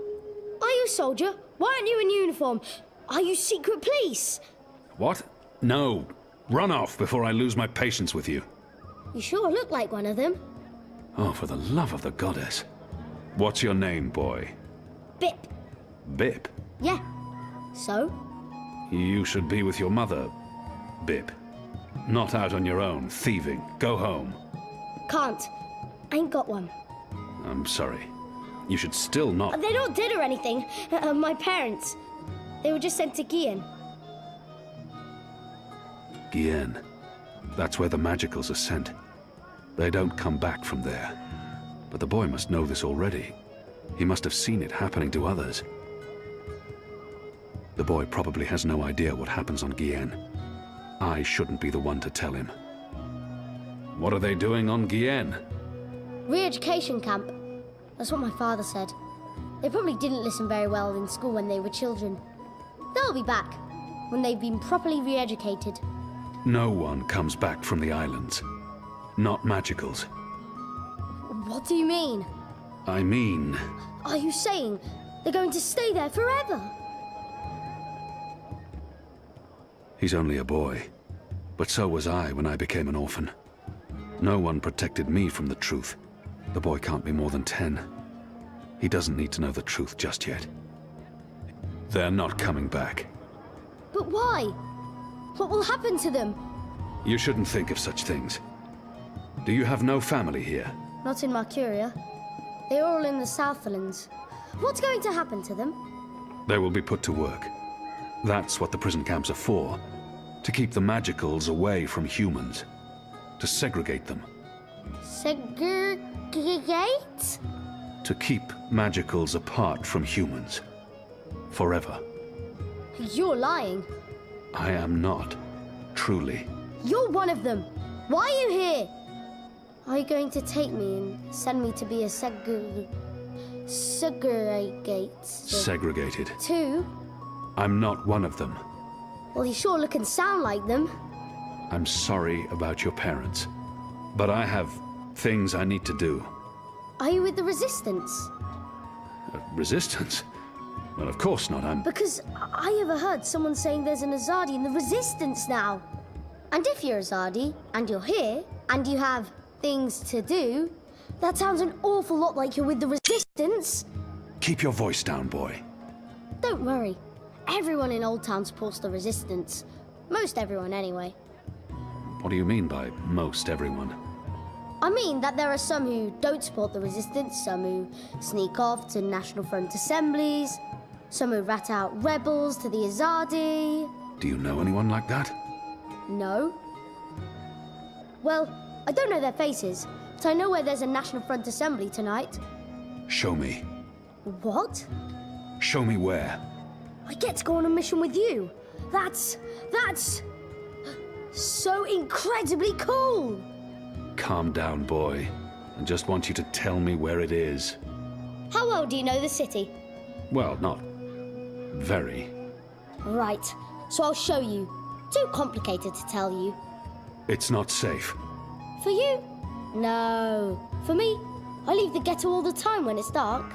Are you a soldier? Why aren't you in uniform? Are you secret police? What? No. Run off before I lose my patience with you. You sure look like one of them. Oh, for the love of the goddess. What's your name, boy? Bip. Bip? Yeah. So? You should be with your mother, Bip. Not out on your own, thieving. Go home. Can't. Ain't got one. I'm sorry. You should still not... They're not dead or anything. My parents. They were just sent to Kian. Kian. That's where the magicals are sent. They don't come back from there. But the boy must know this already. He must have seen it happening to others. The boy probably has no idea what happens on Kian. I shouldn't be the one to tell him. What are they doing on Kian? Re-education camp. That's what my father said. They probably didn't listen very well in school when they were children. They'll be back, when they've been properly re-educated. No one comes back from the islands. Not magicals. What do you mean? I mean... Are you saying They're going to stay there forever. He's only a boy. But so was I when I became an orphan. No one protected me from the truth. The boy can't be more than 10. He doesn't need to know the truth just yet. They're not coming back. But why? What will happen to them? You shouldn't think of such things. Do you have no family here? Not in Marcuria. They're all in the Southlands. What's going to happen to them? They will be put to work. That's what the prison camps are for. To keep the magicals away from humans. To segregate them. Segregate? To keep magicals apart from humans. Forever. You're lying. I am not. Truly. You're one of them. Why are you here? Are you going to take me and send me to be a segregate? Segregated. Two? I'm not one of them. Well, you sure look and sound like them. I'm sorry about your parents. But I have things I need to do. Are you with the Resistance? Resistance? Well, of course not. Because I overheard someone saying there's an Azadi in the Resistance now. And if you're Azadi, and you're here, and you have things to do, that sounds an awful lot like you're with the Resistance. Keep your voice down, boy. Don't worry. Everyone in Old Town supports the Resistance. Most everyone, anyway. What do you mean by most everyone? I mean that there are some who don't support the Resistance, some who sneak off to National Front assemblies, some who rat out rebels to the Azadi. Do you know anyone like that? No. Well, I don't know their faces, but I know where there's a National Front assembly tonight. Show me. What? Show me where. I get to go on a mission with you. That's so incredibly cool. Calm down, boy. I just want you to tell me where it is. How well do you know the city? Well, not very. Right, so I'll show you. Too complicated to tell you. It's not safe. For you? No. For me, I leave the ghetto all the time when it's dark.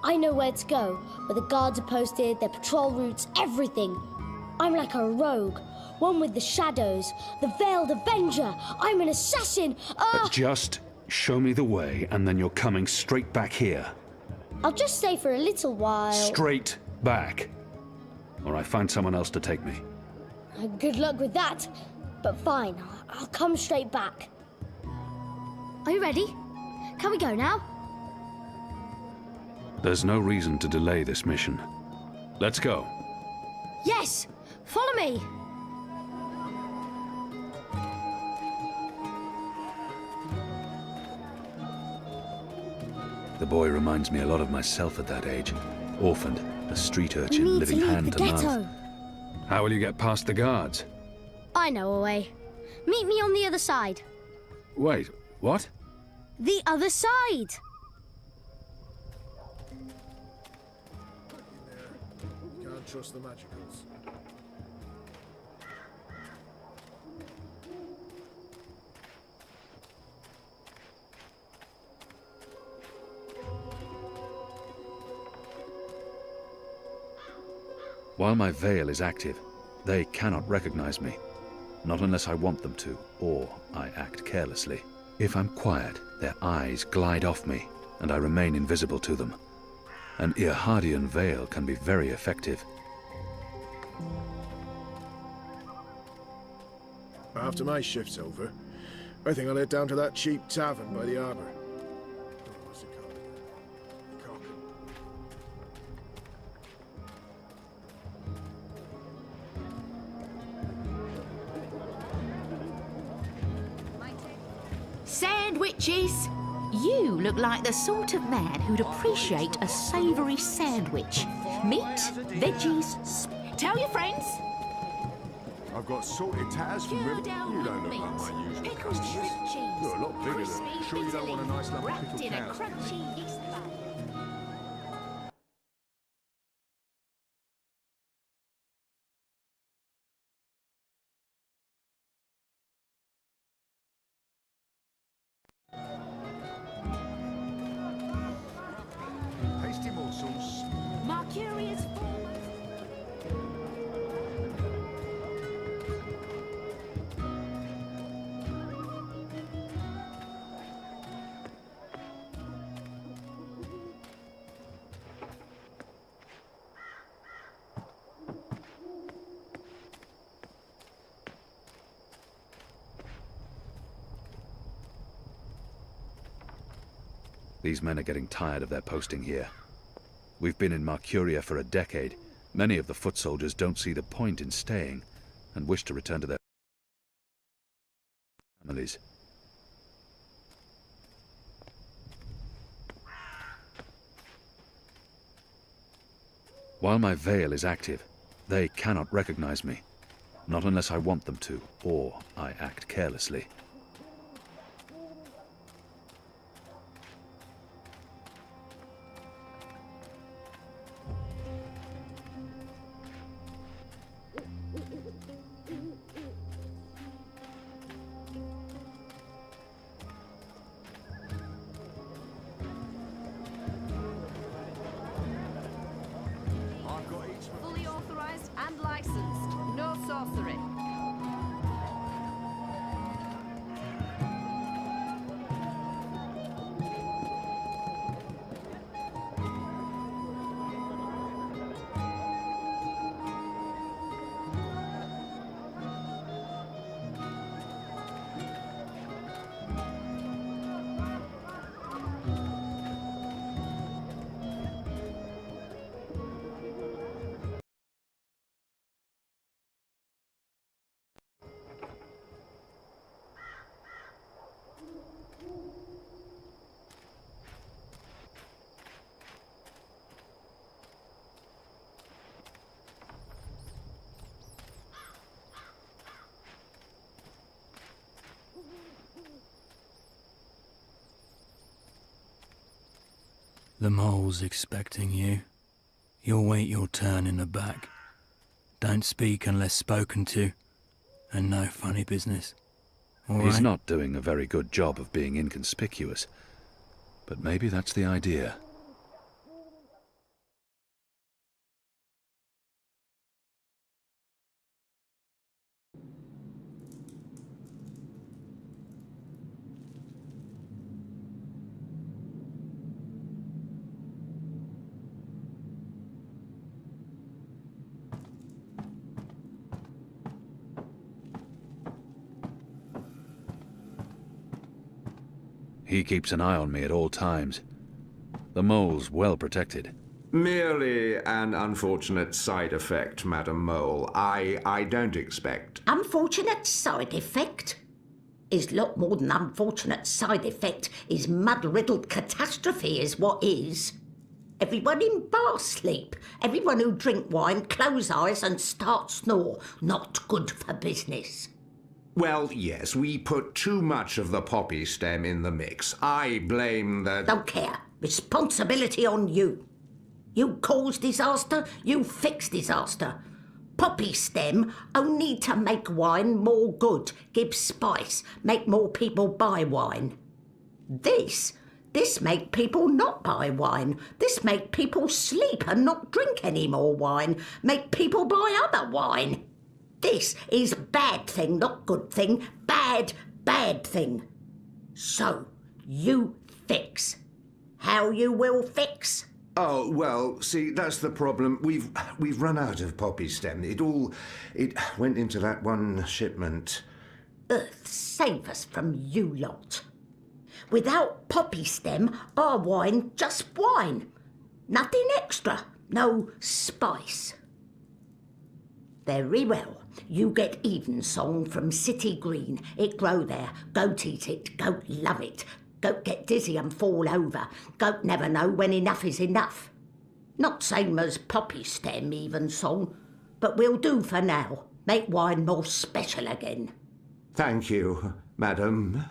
I know where to go, where the guards are posted, their patrol routes, everything. I'm like a rogue, one with the shadows, the Veiled Avenger. I'm an assassin. Just show me the way, and then you're coming straight back here. I'll just stay for a little while. Straight back. Or I find someone else to take me. Good luck with that. But fine, I'll come straight back. Are you ready? Can we go now? There's no reason to delay this mission. Let's go. Yes! Follow me! The boy reminds me a lot of myself at that age. Orphaned, a street urchin living hand to mouth. How will you get past the guards? I know a way. Meet me on the other side. Wait, what? The other side! You can't trust the magicals. While my veil is active, they cannot recognize me. Not unless I want them to, or I act carelessly. If I'm quiet, their eyes glide off me, and I remain invisible to them. An Irhadian veil can be very effective. After my shift's over, I think I'll head down to that cheap tavern by the harbour. What's it called again? The Cock. Sandwiches! You look like the sort of man who'd appreciate a savoury sandwich. Meat, veggies, tell your friends. I've got salted tatters from River. You don't look like my usual Pickled customers. shrimp cheese. You're a lot bigger than. Sure you don't want a nice lump of Wrapped pickled in a cows? crunchy yeast bun. Tasty morsels. These men are getting tired of their posting here. We've been in Marcuria for a decade. Many of the foot soldiers don't see the point in staying and wish to return to their families. While my veil is active, they cannot recognize me. Not unless I want them to, or I act carelessly. Fully authorized and licensed. No sorcery. The mole's expecting you. You'll wait your turn in the back. Don't speak unless spoken to, and no funny business. All He's right? not doing a very good job of being inconspicuous, but maybe that's the idea. He keeps an eye on me at all times. The mole's well protected. Merely an unfortunate side effect, Madam Mole. I don't expect. Unfortunate side effect? Is lot more than unfortunate side effect. Is mud-riddled catastrophe is what is. Everyone in bar sleep. Everyone who drink wine close eyes and start snore. Not good for business. Well, yes, we put too much of the poppy stem in the mix. I blame the... Don't care. Responsibility on you. You cause disaster, you fix disaster. Poppy stem only to make wine more good, give spice, make more people buy wine. This make people not buy wine. This make people sleep and not drink any more wine. Make people buy other wine. This is bad thing, not good thing. Bad thing. So, you fix. How you will fix? Oh, well, see, that's the problem. We've run out of poppy stem. It went into that one shipment. Earth save us from you lot. Without poppy stem, our wine just wine. Nothing extra. No spice. Very well. You get evensong from City Green. It grow there. Goat eat it. Goat love it. Goat get dizzy and fall over. Goat never know when enough is enough. Not same as poppy stem evensong, but we'll do for now. Make wine more special again. Thank you, madam.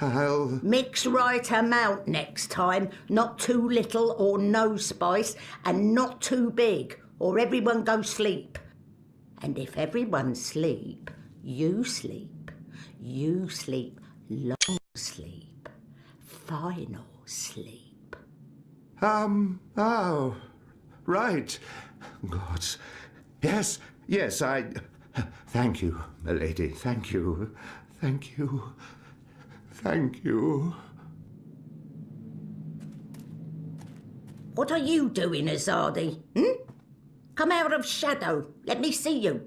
I'll... Mix right amount next time. Not too little or no spice, and not too big, or everyone go sleep. And if everyone sleep, you sleep. You sleep long sleep. Final sleep. Oh, right. Gods. Yes, thank you, milady, thank you. Thank you. Thank you. What are you doing, Azadi? Come out of shadow. Let me see you.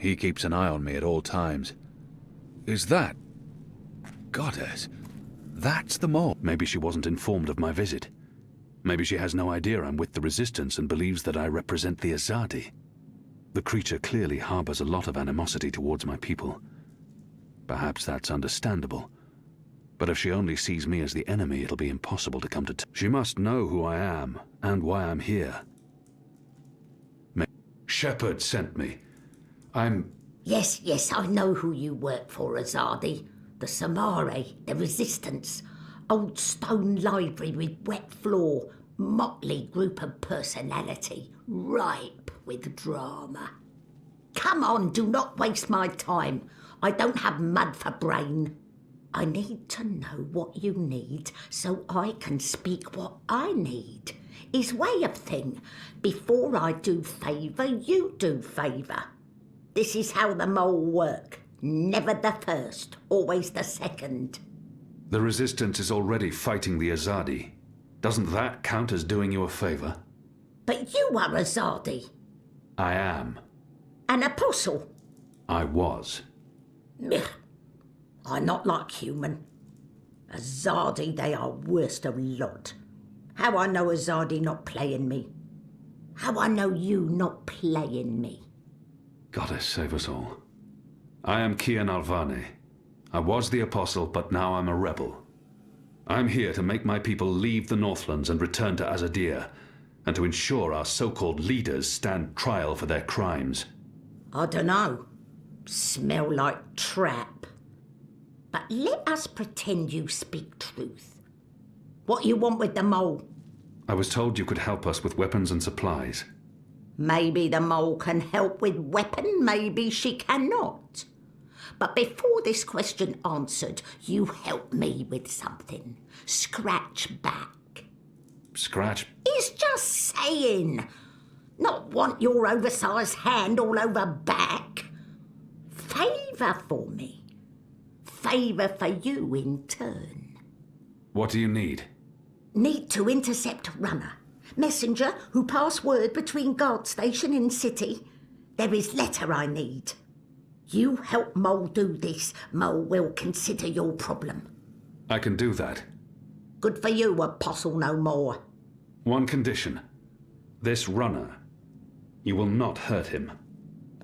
He keeps an eye on me at all times. Is that... Goddess, that's the mole. Maybe she wasn't informed of my visit. Maybe she has no idea I'm with the Resistance and believes that I represent the Azadi. The creature clearly harbors a lot of animosity towards my people. Perhaps that's understandable. But if she only sees me as the enemy, it'll be impossible to come to She must know who I am, and why I'm here. Shepard sent me. Yes, I know who you work for, Azadi. The Samare, the Resistance. Old stone library with wet floor. Motley group of personality. Ripe with drama. Come on, do not waste my time. I don't have mud for brain. I need to know what you need so I can speak what I need. His way of thing. Before I do favour, you do favour. This is how the mole work. Never the first, always the second. The Resistance is already fighting the Azadi. Doesn't that count as doing you a favour? But you are Azadi. I am. An apostle. I was. Ugh. I'm not like human. Azadi, they are worst of lot. How I know Azadi not playing me? How I know you not playing me? Goddess save us all. I am Kian Alvane. I was the Apostle, but now I'm a rebel. I'm here to make my people leave the Northlands and return to Azadir, and to ensure our so-called leaders stand trial for their crimes. I dunno. Smell like trap. But let us pretend you speak truth. What you want with the mole? I was told you could help us with weapons and supplies. Maybe the mole can help with weapon, maybe she cannot. But before this question answered, you help me with something. Scratch back. Scratch? He's just saying. Not want your oversized hand all over back. Favour for me. Favour for you in turn. What do you need? Need to intercept runner. Messenger who pass word between guard station and city. There is letter I need. You help Mole do this, Mole will consider your problem. I can do that. Good for you, Apostle no more. One condition. This runner. You will not hurt him.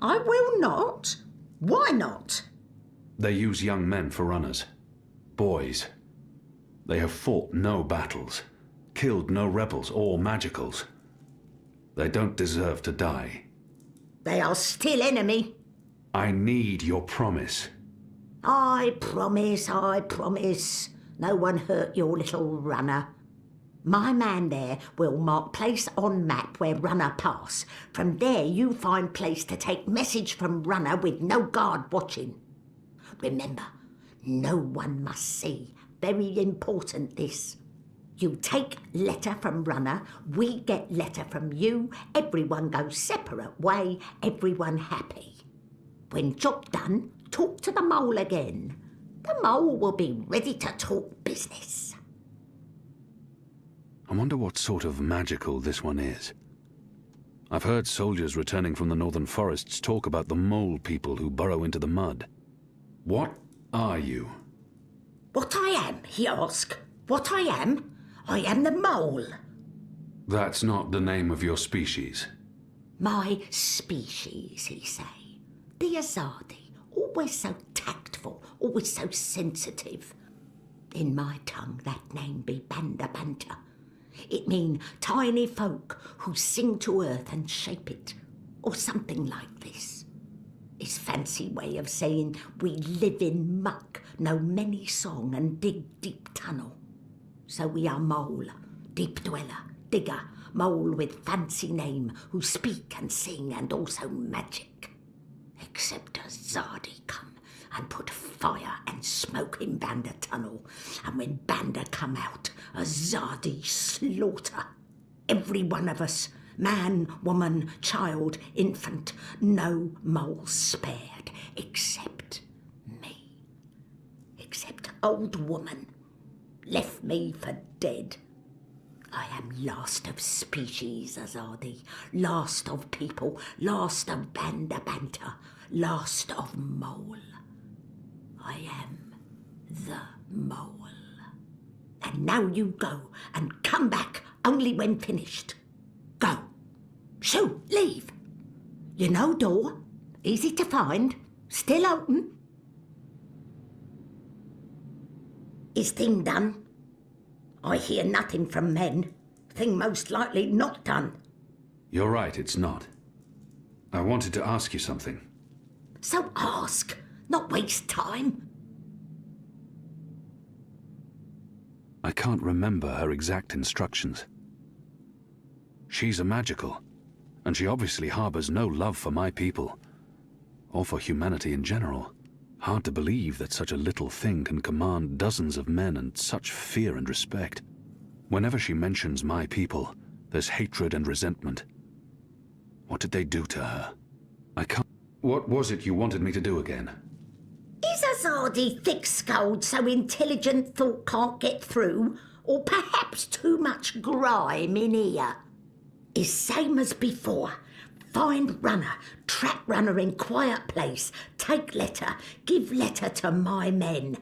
I will not? Why not? They use young men for runners. Boys. They have fought no battles, killed no rebels or magicals. They don't deserve to die. They are still enemy. I need your promise. I promise. No one hurt your little runner. My man there will mark place on map where runner pass. From there you find place to take message from runner with no guard watching. Remember, no one must see. Very important this. You take letter from runner, we get letter from you, everyone goes separate way, everyone happy. When job done, talk to the mole again. The mole will be ready to talk business. I wonder what sort of magical this one is. I've heard soldiers returning from the northern forests talk about the mole people who burrow into the mud. What are you? What I am, he asked. What I am? I am the mole. That's not the name of your species. My species, he say. The Azadi, always so tactful, always so sensitive. In my tongue, that name be Banda Banta. It mean tiny folk who sing to earth and shape it, or something like this. His fancy way of saying we live in muck, know many song and dig deep tunnel. So we are mole, deep dweller, digger, mole with fancy name, who speak and sing and also magic. Except Azadi come and put fire and smoke in Banda tunnel, and when Banda come out, Azadi slaughter. Every one of us, man, woman, child, infant, no mole spared, except me. Except old woman, left me for dead. I am last of species, Azadi. Last of people. Last of Banda Banter. Last of Mole. I am the Mole. And now you go and come back only when finished. Go. Shoo, leave. You know door. Easy to find. Still open. Is thing done? I hear nothing from men. Thing most likely not done. You're right, it's not. I wanted to ask you something. So ask, not waste time. I can't remember her exact instructions. She's a magical, and she obviously harbors no love for my people, or for humanity in general. Hard to believe that such a little thing can command dozens of men and such fear and respect. Whenever she mentions my people, there's hatred and resentment. What did they do to her? I can't... What was it you wanted me to do again? Is Azadi thick-skulled so intelligent thought can't get through? Or perhaps too much grime in here? Is same as before. Find runner, trap runner in quiet place, take letter, give letter to my men.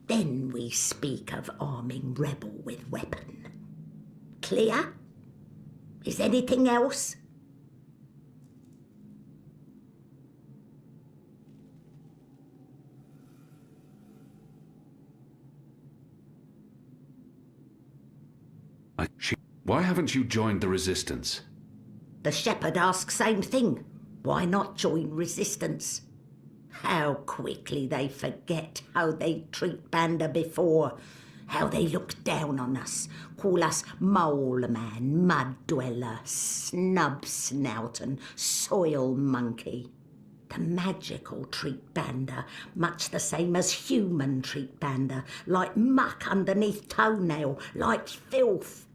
Then we speak of arming rebel with weapon. Clear? Is anything else? Why haven't you joined the Resistance? The shepherd asks same thing. Why not join Resistance? How quickly they forget how they treat Banda before. How they look down on us, call us mole man, mud dweller, snub snout and soil monkey. The magical treat Banda much the same as human treat Banda, like muck underneath toenail, like filth.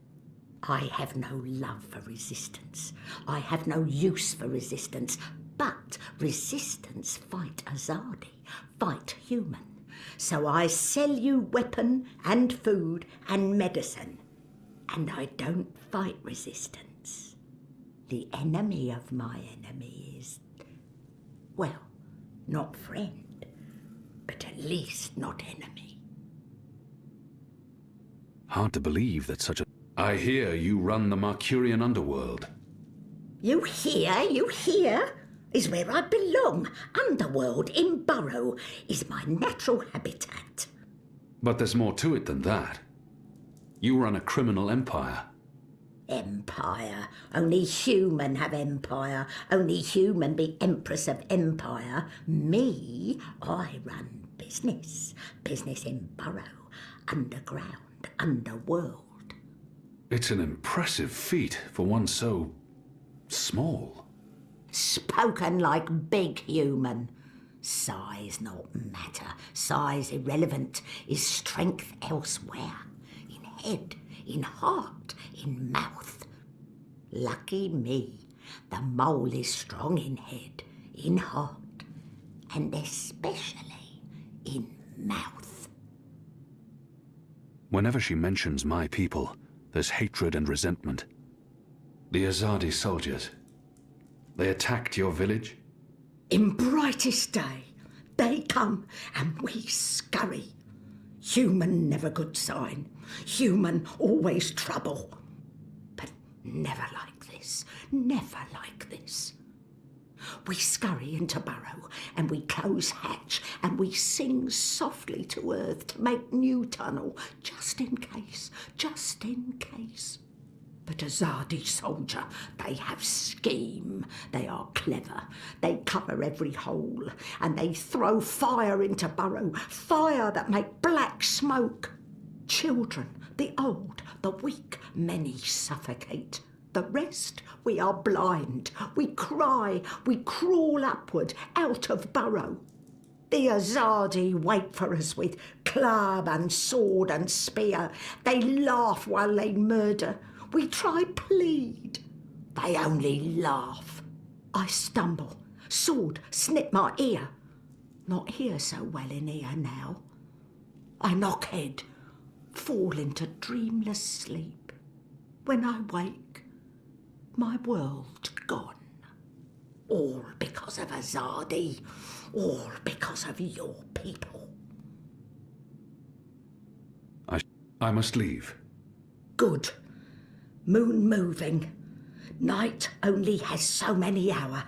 I have no love for Resistance. I have no use for Resistance. But Resistance fight Azadi, fight human. So I sell you weapon and food and medicine. And I don't fight Resistance. The enemy of my enemy is, well, not friend, but at least not enemy. Hard to believe that such a... I hear you run the Marcurian underworld. You hear? Is where I belong. Underworld in Burrow is my natural habitat. But there's more to it than that. You run a criminal empire. Empire. Only human have empire. Only human be empress of empire. Me, I run business. Business in Burrow. Underground. Underworld. It's an impressive feat for one so... small. Spoken like big human. Size not matter. Size irrelevant. Is strength elsewhere. In head, in heart, in mouth. Lucky me. The mole is strong in head, in heart, and especially in mouth. Whenever she mentions my people, there's hatred and resentment. The Azadi soldiers, they attacked your village? In brightest day, they come and we scurry. Human never good sign. Human always trouble. But never like this. Never like this. We scurry into Burrow and we close hatch and we sing softly to earth to make new tunnel, just in case, just in case. But Azadi soldier, they have scheme. They are clever. They cover every hole and they throw fire into Burrow, fire that make black smoke. Children, the old, the weak, many suffocate. The rest, we are blind. We cry, we crawl upward out of Burrow. The Azadi wait for us with club and sword and spear. They laugh while they murder. We try plead. They only laugh. I stumble. Sword snip my ear. Not hear so well in here now. I knock head. Fall into dreamless sleep. when I wake, my world gone. All because of Azadi, all because of your people. I must leave. Good. Moon moving. Night only has so many hours.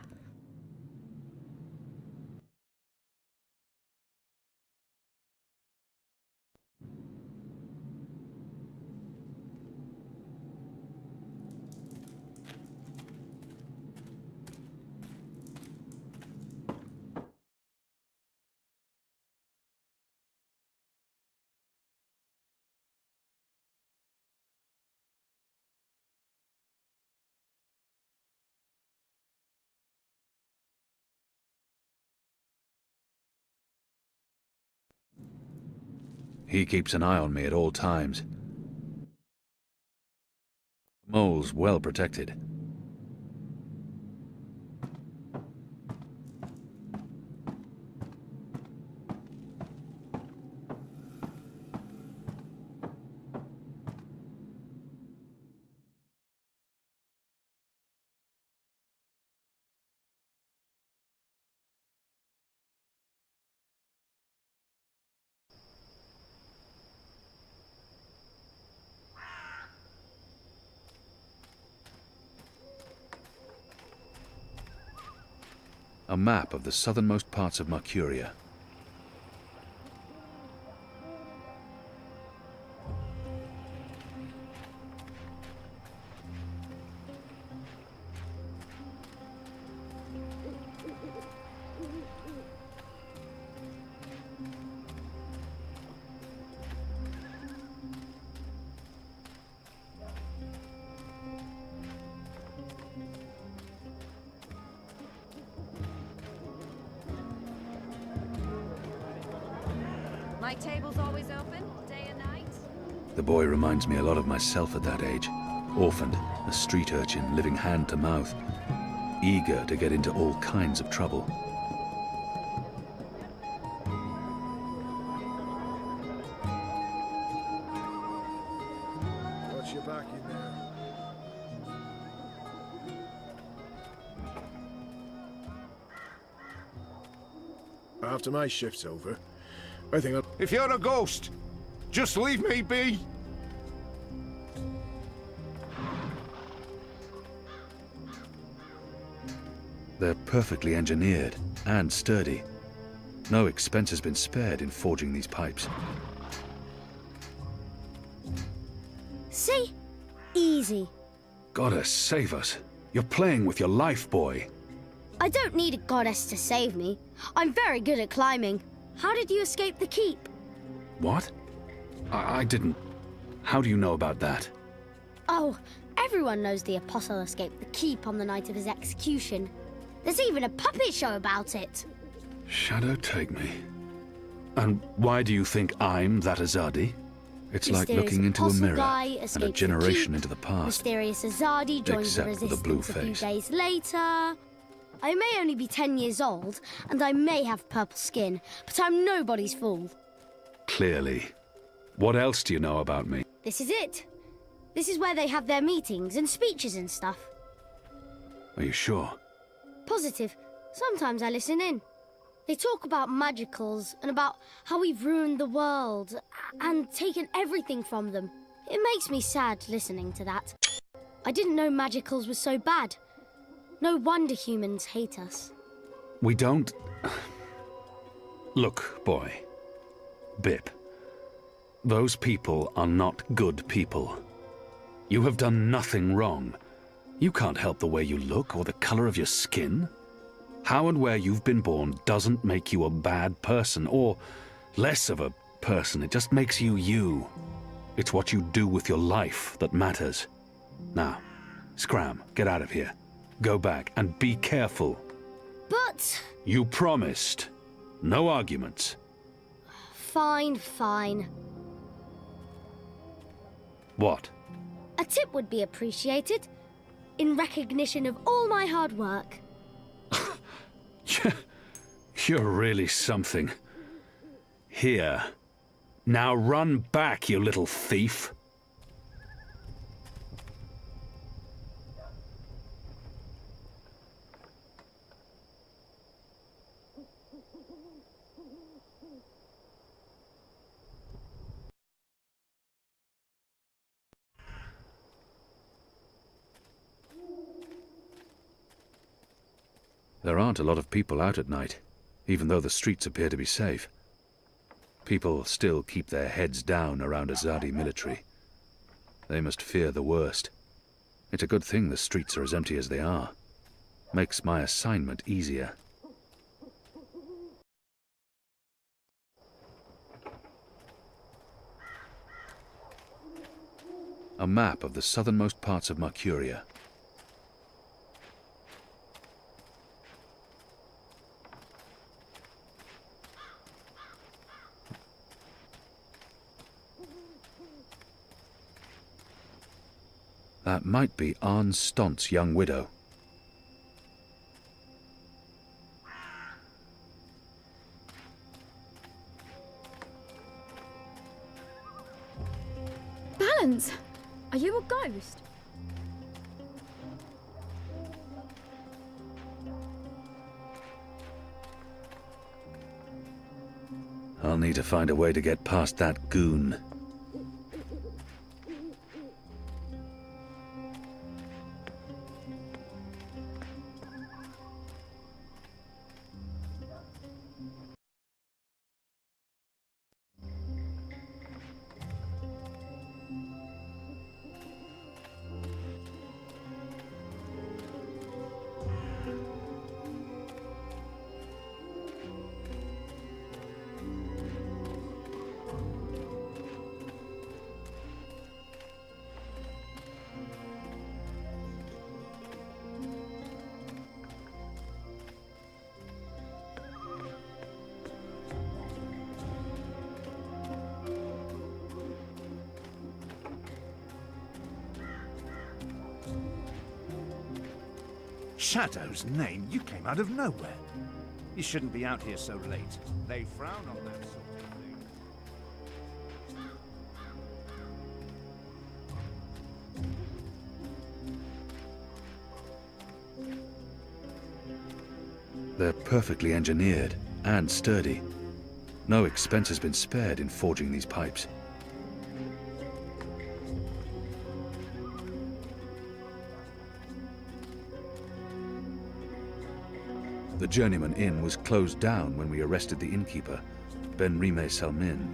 He keeps an eye on me at all times. Mole's well protected. A map of the southernmost parts of Marcuria. My table's always open, day and night. The boy reminds me a lot of myself at that age. Orphaned, a street urchin living hand to mouth, eager to get into all kinds of trouble. Got your back in there. After my shift's over, I think I'll... If you're a ghost, just leave me be. They're perfectly engineered and sturdy. No expense has been spared in forging these pipes. See? Easy. Goddess, save us. You're playing with your life, boy. I don't need a goddess to save me. I'm very good at climbing. How did you escape the keep? What? I didn't... How do you know about that? Oh, everyone knows the Apostle escaped the keep on the night of his execution. There's even a puppet show about it. Shadow take me. And why do you think I'm that Azadi? It's like looking into a mirror and a generation into the past. Mysterious Azadi joins the Resistance a few days later. I may only be 10 years old, and I may have purple skin, but I'm nobody's fool. Clearly. What else do you know about me? This is it. This is where they have their meetings and speeches and stuff. Are you sure? Positive. Sometimes I listen in. They talk about magicals and about how we've ruined the world and taken everything from them. It makes me sad listening to that. I didn't know magicals were so bad. No wonder humans hate us. We don't... Look, boy. Bip. Those people are not good people. You have done nothing wrong. You can't help the way you look or the color of your skin. How and where you've been born doesn't make you a bad person or less of a person. It just makes you you. It's what you do with your life that matters. Now, scram, get out of here. Go back and be careful. But... You promised. No arguments. Fine, fine. What? A tip would be appreciated, in recognition of all my hard work. You're really something. Here. Now run back, you little thief. There aren't a lot of people out at night, even though the streets appear to be safe. People still keep their heads down around Azadi military. They must fear the worst. It's a good thing the streets are as empty as they are. Makes my assignment easier. A map of the southernmost parts of Marcuria. That might be Arne Stont's young widow. Balance! Are you a ghost? I'll need to find a way to get past that goon. Shadow's name? You came out of nowhere. You shouldn't be out here so late. They frown on that sort of thing. They're perfectly engineered and sturdy. No expense has been spared in forging these pipes. The Journeyman Inn was closed down when we arrested the innkeeper, Ben Rime Selmin.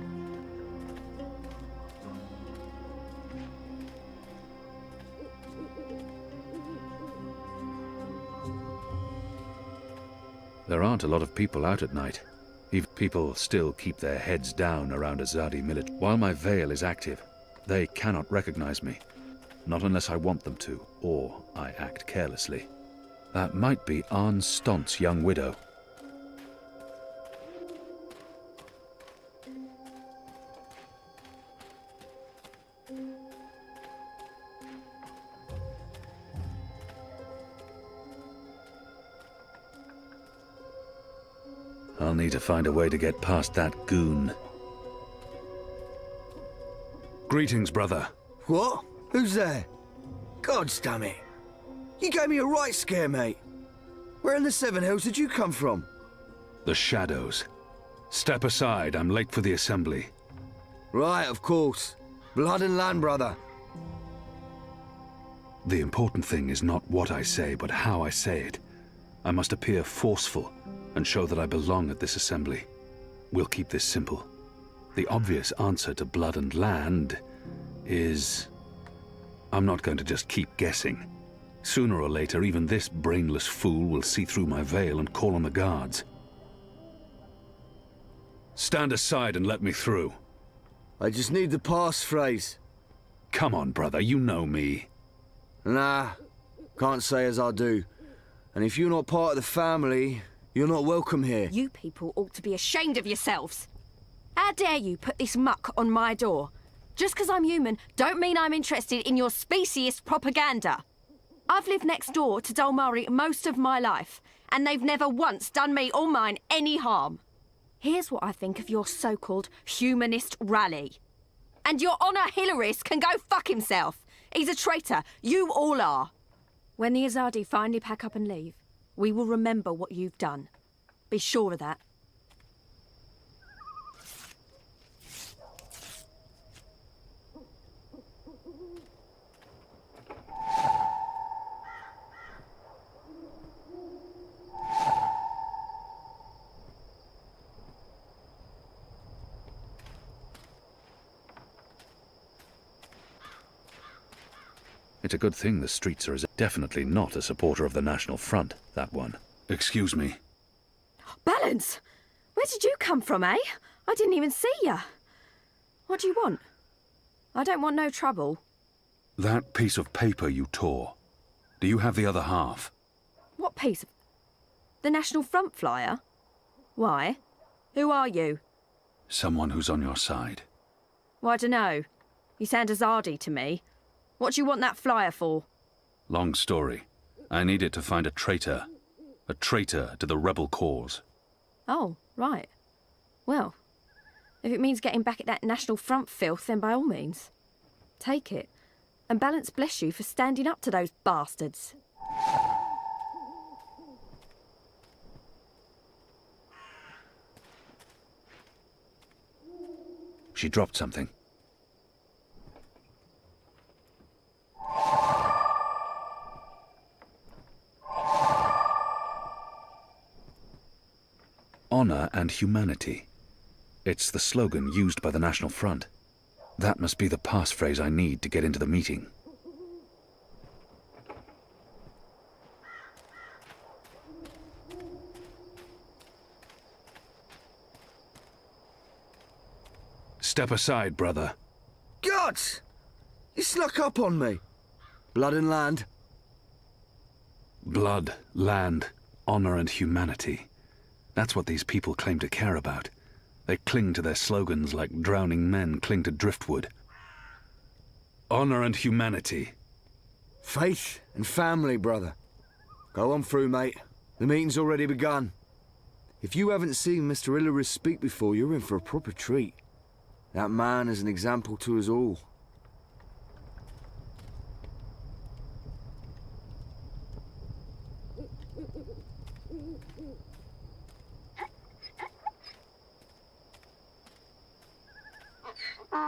There aren't a lot of people out at night. Even people still keep their heads down around Azadi military. While my veil is active, they cannot recognize me. Not unless I want them to, or I act carelessly. That might be Arne Stont's young widow. I'll need to find a way to get past that goon. Greetings, brother. What? Who's there? Gods damn it. You gave me a right scare, mate. Where in the Seven Hills did you come from? The Shadows. Step aside, I'm late for the assembly. Right, of course. Blood and land, brother. The important thing is not what I say, but how I say it. I must appear forceful and show that I belong at this assembly. We'll keep this simple. The obvious answer to blood and land is... I'm not going to just keep guessing. Sooner or later, even this brainless fool will see through my veil and call on the guards. Stand aside and let me through. I just need the passphrase. Come on, brother, you know me. Nah, can't say as I do. And if you're not part of the family, you're not welcome here. You people ought to be ashamed of yourselves. How dare you put this muck on my door? Just because I'm human, don't mean I'm interested in your speciesist propaganda. I've lived next door to Dolmari most of my life, and they've never once done me or mine any harm. Here's what I think of your so-called humanist rally. And your Honor Hillarist can go fuck himself. He's a traitor. You all are. When the Azadi finally pack up and leave, we will remember what you've done. Be sure of that. It's a good thing the streets are definitely not a supporter of the National Front, that one. Excuse me. Balance! Where did you come from, eh? I didn't even see ya. What do you want? I don't want no trouble. That piece of paper you tore. Do you have the other half? What piece of... The National Front flyer? Why? Who are you? Someone who's on your side. Well, I dunno. You sound Azadi to me. What do you want that flyer for? Long story. I need it to find a traitor. A traitor to the rebel cause. Oh, right. Well, if it means getting back at that National Front filth, then by all means. Take it. And Balance bless you for standing up to those bastards. She dropped something. Honor and humanity. It's the slogan used by the National Front. That must be the passphrase I need to get into the meeting. Step aside, brother. Gods! You snuck up on me. Blood and land. Blood, land, honor and humanity. That's what these people claim to care about. They cling to their slogans like drowning men cling to driftwood. Honor and humanity. Faith and family, brother. Go on through, mate. The meeting's already begun. If you haven't seen Mr. Illyris speak before, you're in for a proper treat. That man is an example to us all.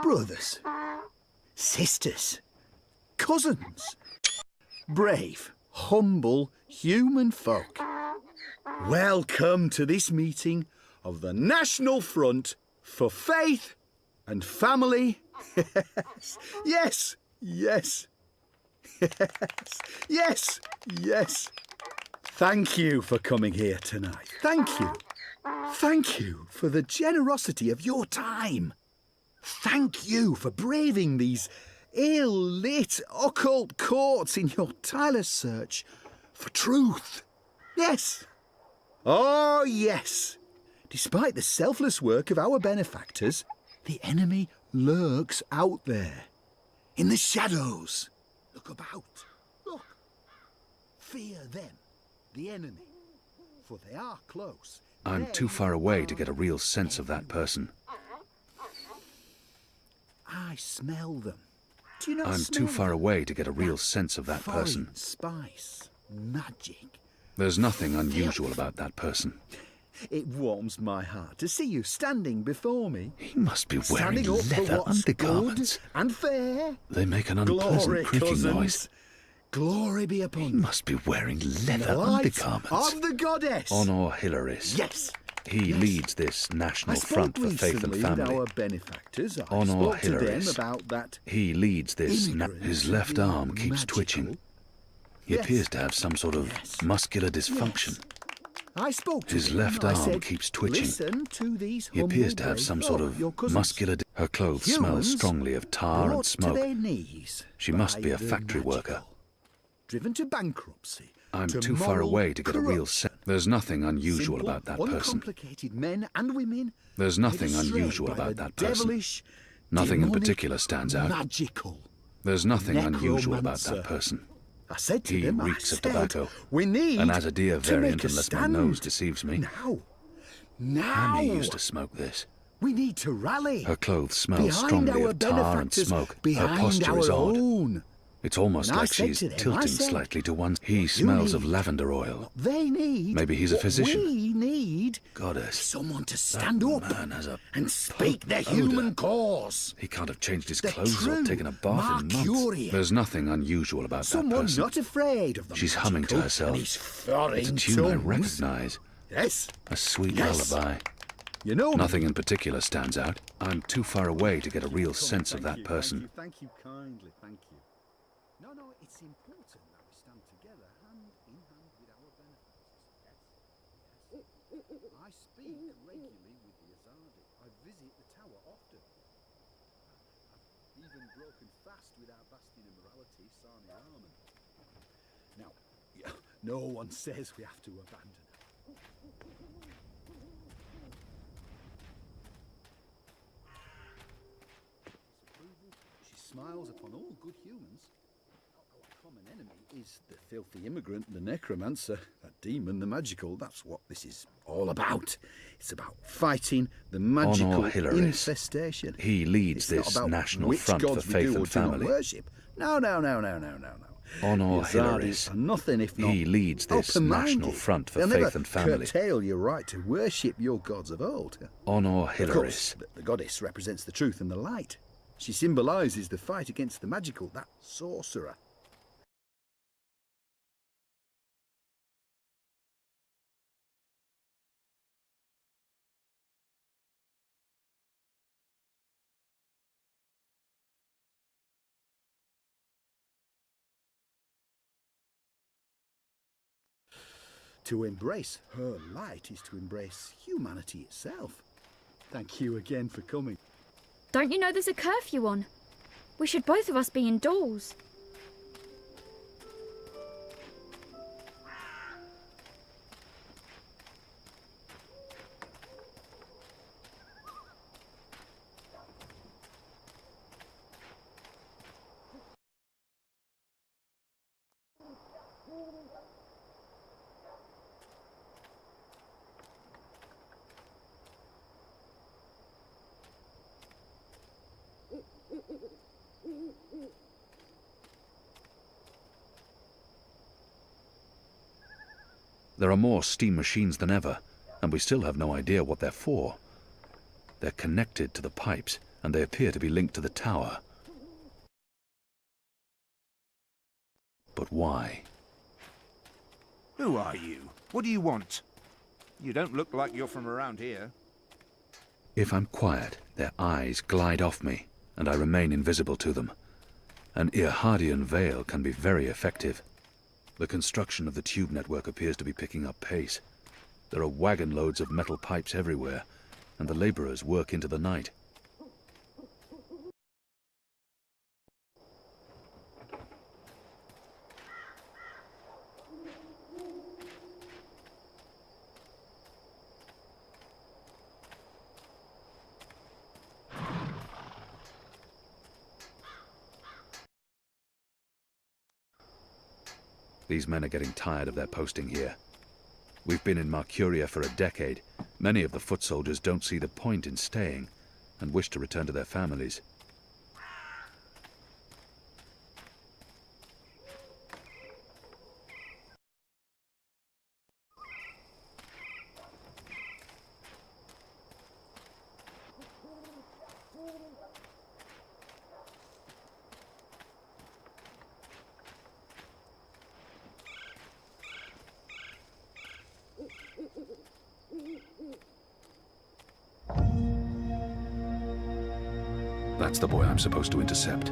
Brothers, sisters, cousins, brave, humble human folk. Welcome to this meeting of the National Front for Faith and Family. Yes, yes, yes, yes, yes. Thank you for coming here tonight. Thank you. Thank you for the generosity of your time. Thank you for braving these ill-lit occult courts in your tireless search for truth. Yes. Oh, yes. Despite the selfless work of our benefactors, the enemy lurks out there, in the shadows. Look about. Look. Fear them, the enemy, for they are close. I'm too far away to get a real sense of that person. I smell them. Do you not I'm smell too far them? away to get a real sense of that person. Foreign spice, magic. There's nothing unusual about that person. It warms my heart to see you standing before me. He must be wearing Standing up for leather what's undergarments. good and fair. They make an unpleasant Glory, creaking cousins. noise. Glory be upon He you. must be wearing leather The light undergarments. of the goddess. Honor Hilarious. Yes. He Yes. leads this National I spoke Front for Faith and recently with Family. our benefactors. I Honor spoke to them Hilarious. about that. He leads this. Immigrant His left arm keeps magical. twitching. He Yes. appears to have some sort of muscular dysfunction. I spoke to His them. left I arm said, keeps twitching. Listen to these He appears humble to have brave some sort folk, of your cousins. muscular... Her clothes smell Humans strongly of tar brought and to smoke. their knees She must by be a the factory magical. worker. Driven to bankruptcy. I'm to too far moral away to get a real corruption. sense. There's nothing unusual Simple, about that person. uncomplicated men and women. There's nothing led astray unusual by about the that person. devilish, Nothing in demonic, particular stands out. Magical. There's nothing unusual about necromancer. that person. I said to He them, reeks I of said, tobacco. We need An Azadir to variant make a unless my stand. nose deceives me. Now. Annie used to smoke this. We need to rally. Her clothes smell behind strongly our of tar and benefactors, smoke. Her behind posture is our odd. own. It's almost And I like said she's to them, I tilting said, slightly to one. He smells of need lavender oil. They need. Maybe he's a what physician. We need Goddess. someone to stand up Man has a and speak the odor. human cause. He can't have changed his The clothes or true taken a bath in months. Marcuria. There's nothing unusual about that Someone person. not afraid of the She's humming to magical herself. and his foreign It's a tune I tongues. recognize. Yes. A sweet Yes. lullaby. You know me. Nothing in particular stands out. I'm too far away to get a real sense of that person. Thank you kindly. Thank you. No, It's important that we stand together, hand in hand with our benefactors. Yes, yes. I speak regularly with the Azadi. I visit the tower often. I've even broken fast with our bastion of morality, Sani Rahman. Now, no one says we have to abandon her. Disapproval, she smiles upon all good humans. Our common enemy is the filthy immigrant, the necromancer, that demon, the magical. That's what this is all about. It's about fighting the magical infestation. He leads this National Front for Faith and Family. No. Honor Hilaris are nothing if not he leads this National Front for Faith and Family. They'll never curtail your right to worship your gods of old. Honor Hilaris. Of course, the goddess represents the truth and the light. She symbolises the fight against the magical, that sorcerer. To embrace her light is to embrace humanity itself. Thank you again for coming. Don't you know there's a curfew on? We should both of us be indoors. There are more steam machines than ever, and we still have no idea what they're for. They're connected to the pipes, and they appear to be linked to the tower. But why? Who are you? What do you want? You don't look like you're from around here. If I'm quiet, their eyes glide off me, and I remain invisible to them. An Irhadian veil can be very effective. The construction of the tube network appears to be picking up pace. There are wagon loads of metal pipes everywhere, and the laborers work into the night. These men are getting tired of their posting here. We've been in Marcuria for a decade. Many of the foot soldiers don't see the point in staying and wish to return to their families. That's the boy I'm supposed to intercept.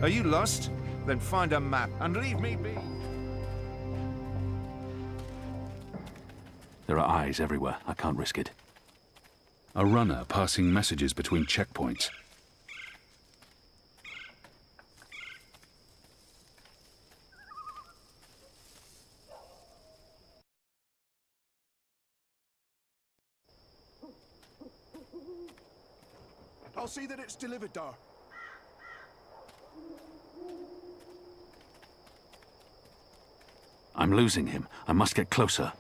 Are you lost? Then find a map and leave me be. There are eyes everywhere. I can't risk it. A runner passing messages between checkpoints. I'll see that it's delivered, Dar. I'm losing him. I must get closer.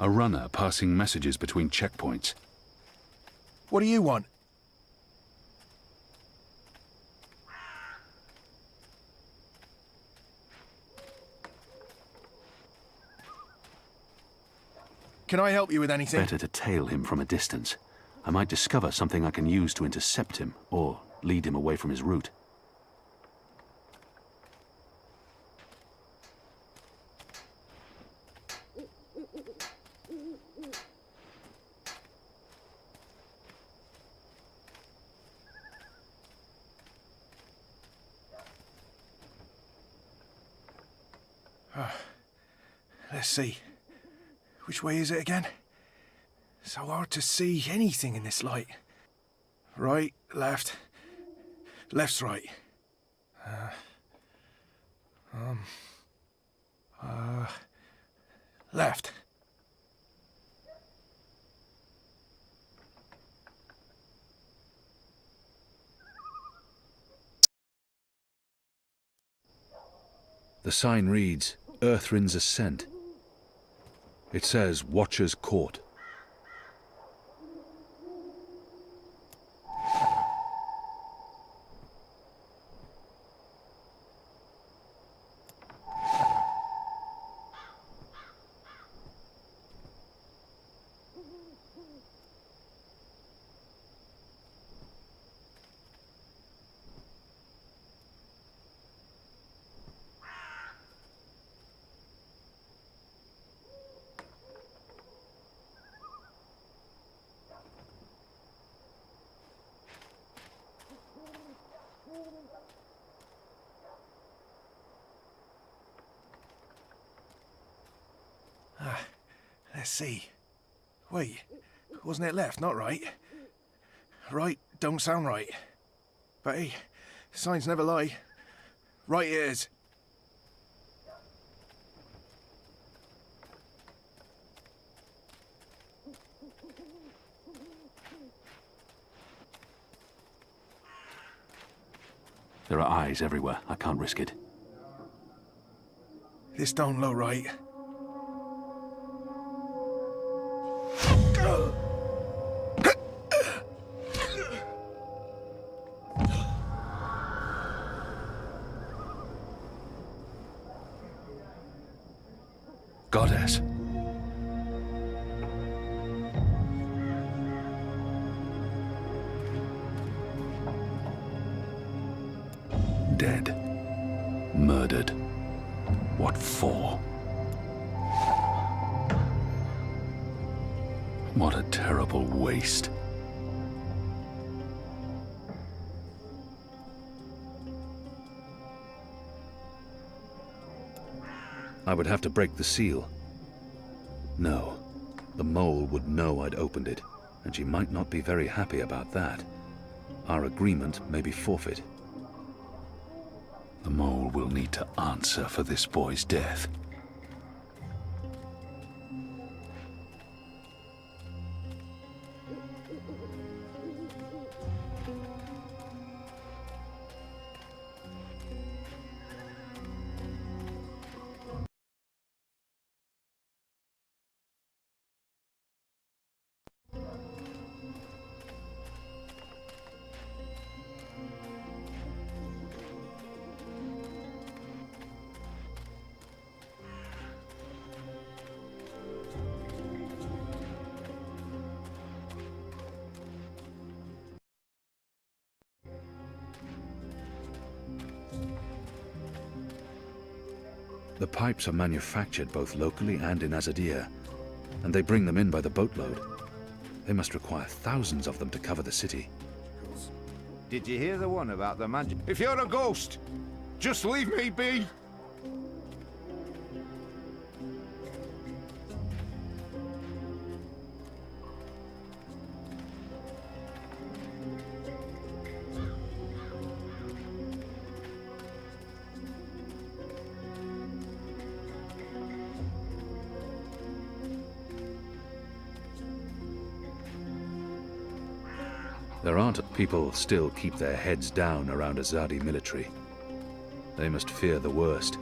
A runner passing messages between checkpoints. What do you want? Can I help you with anything? Better to tail him from a distance. I might discover something I can use to intercept him, or lead him away from his route. Let's see. Which way is it again? So hard to see anything in this light. Right, left. Left's right. Left. The sign reads, Earthrin's Ascent. It says, Watcher's Court. Let's see. Wait, wasn't it left, not right? Right don't sound right. But hey, signs never lie. Right it is. There are eyes everywhere. I can't risk it. This don't look right. Goddess. Dead. Murdered. What for? What a terrible waste. I would have to break the seal. No, the mole would know I'd opened it, and she might not be very happy about that. Our agreement may be forfeit. The mole will need to answer for this boy's death. The pipes are manufactured both locally and in Azadir, and they bring them in by the boatload. They must require thousands of them to cover the city. Did you hear the one about the magic? If you're a ghost, just leave me be! There aren't. People still keep their heads down around Azadi military. They must fear the worst.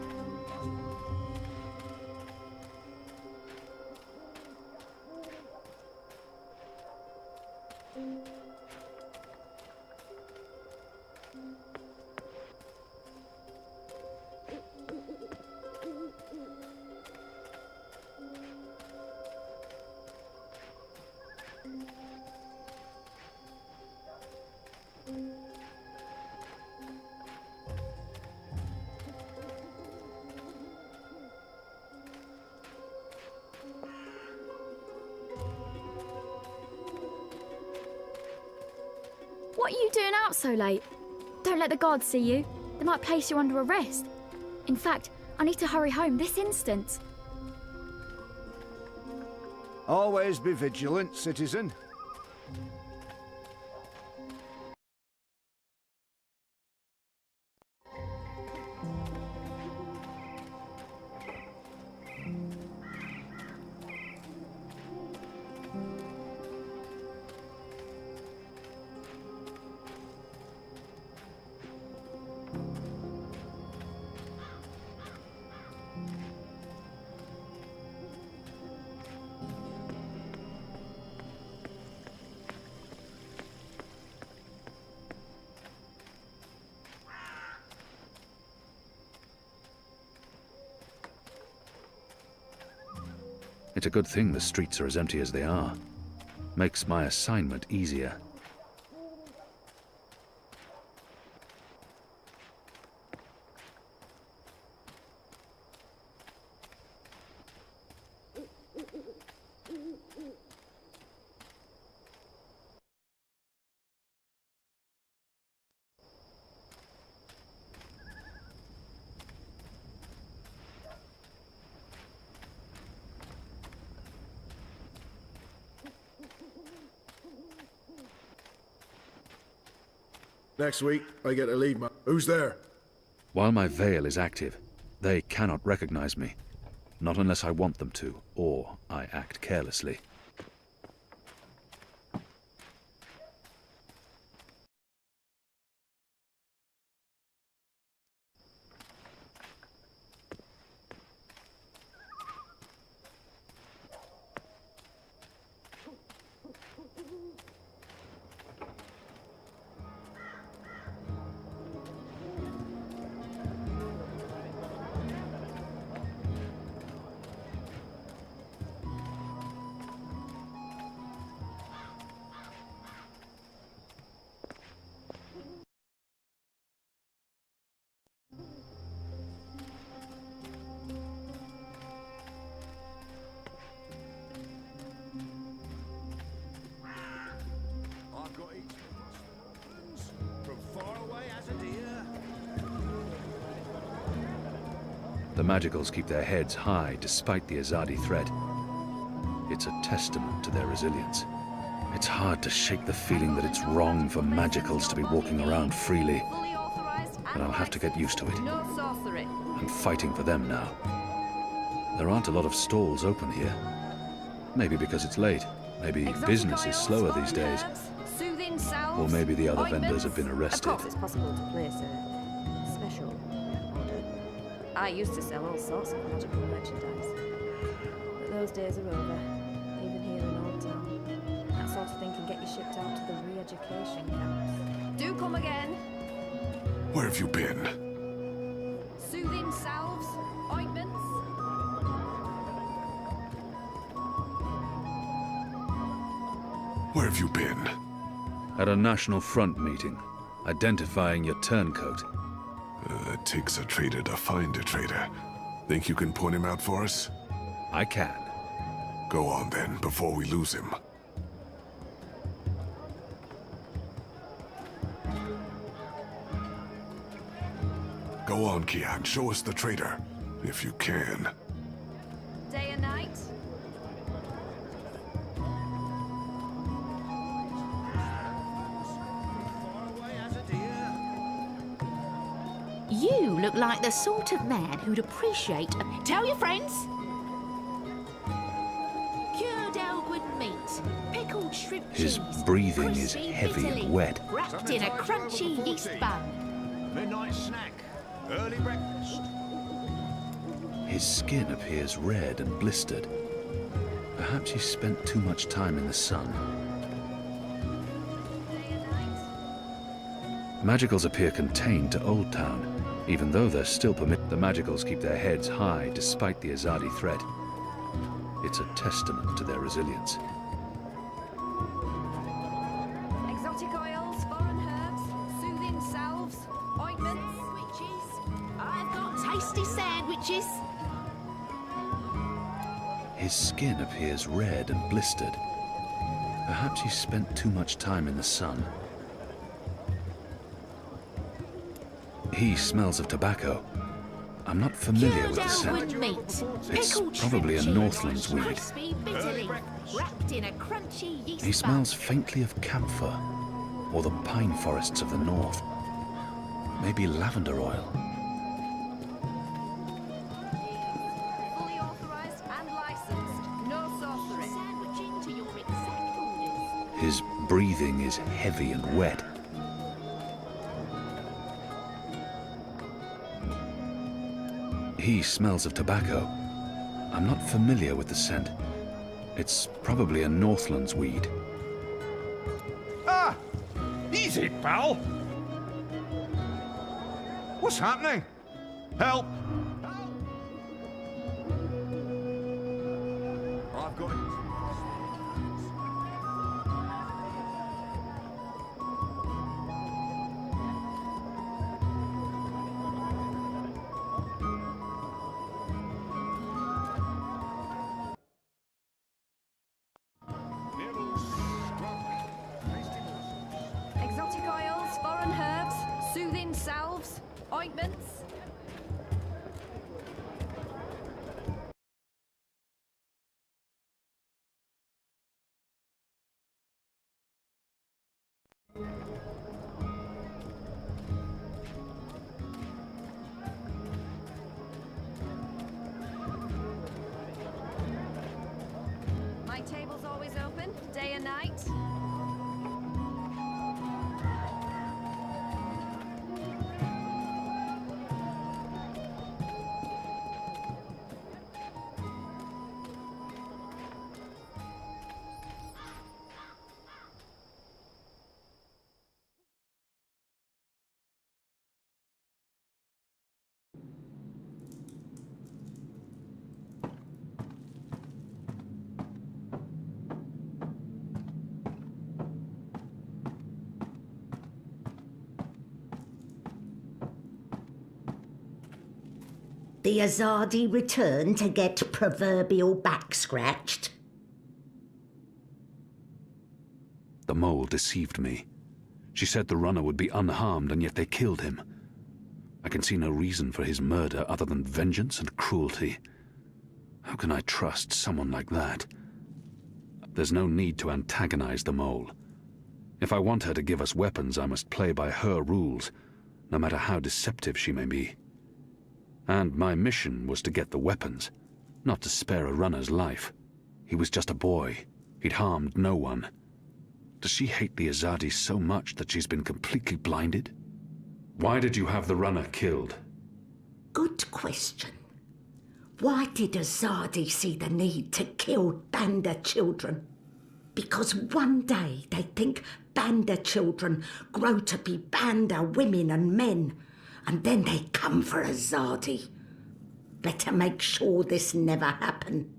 What are you doing out so late? Don't let the guards see you. They might place you under arrest. In fact, I need to hurry home this instant. Always be vigilant, citizen. It's a good thing the streets are as empty as they are. Makes my assignment easier. Next week, I get to leave my... Who's there? While my veil is active, they cannot recognize me. Not unless I want them to, or I act carelessly. The Magicals keep their heads high despite the Azadi threat. It's a testament to their resilience. It's hard to shake the feeling that it's wrong for Magicals to be walking around freely. But I'll have to get used to it. I'm fighting for them now. There aren't a lot of stalls open here. Maybe because it's late. Maybe business is slower these days. Or maybe the other vendors have been arrested. Of course, it's possible to place a special order. I used to sell all sorts of magical merchandise, but those days are over, even here in Old Town. That sort of thing can get you shipped out to the re-education camps. Do come again! Where have you been? Soothing salves, ointments. Where have you been? At a National Front meeting, identifying your turncoat. It takes a traitor to find a traitor. Think you can point him out for us? I can. Go on then, before we lose him. Go on, Kian. Show us the traitor, if you can. Day and night. You look like the sort of man who'd appreciate a... Tell your friends! Cured Elwood meat, pickled shrimp His cheese, breathing is crispy heavy bitterly, and wet. wrapped in a crunchy yeast bun. Midnight snack. Early breakfast. His skin appears red and blistered. Perhaps he spent too much time in the sun. Magicals appear contained to Old Town, even though they're still permitted. The Magicals keep their heads high despite the Azadi threat. It's a testament to their resilience. Exotic oils, foreign herbs, soothing salves, ointments. Sandwiches. I've got tasty sandwiches. His skin appears red and blistered. Perhaps he spent too much time in the sun. He smells of tobacco. I'm not familiar with the scent. It's probably a Northlands weed. He smells faintly of camphor, or the pine forests of the north. Maybe lavender oil. Fully authorized and licensed. No sorcery. His breathing is heavy and wet. He smells of tobacco. I'm not familiar with the scent. It's probably a Northlands weed. Ah! Easy, pal! What's happening? Help! I've got it. Exotic oils, foreign herbs, soothing salves, ointments. My table's always open, day and night. The Azadi return to get proverbial back scratched. The mole deceived me. She said the runner would be unharmed, and yet they killed him. I can see no reason for his murder other than vengeance and cruelty. How can I trust someone like that? There's no need to antagonize the mole. If I want her to give us weapons, I must play by her rules, no matter how deceptive she may be. And my mission was to get the weapons, not to spare a runner's life. He was just a boy. He'd harmed no one. Does she hate the Azadi so much that she's been completely blinded? Why did you have the runner killed? Good question. Why did Azadi see the need to kill Banda children? Because one day they think Banda children grow to be Banda women and men, and then they come for Azadi. Better make sure this never happen.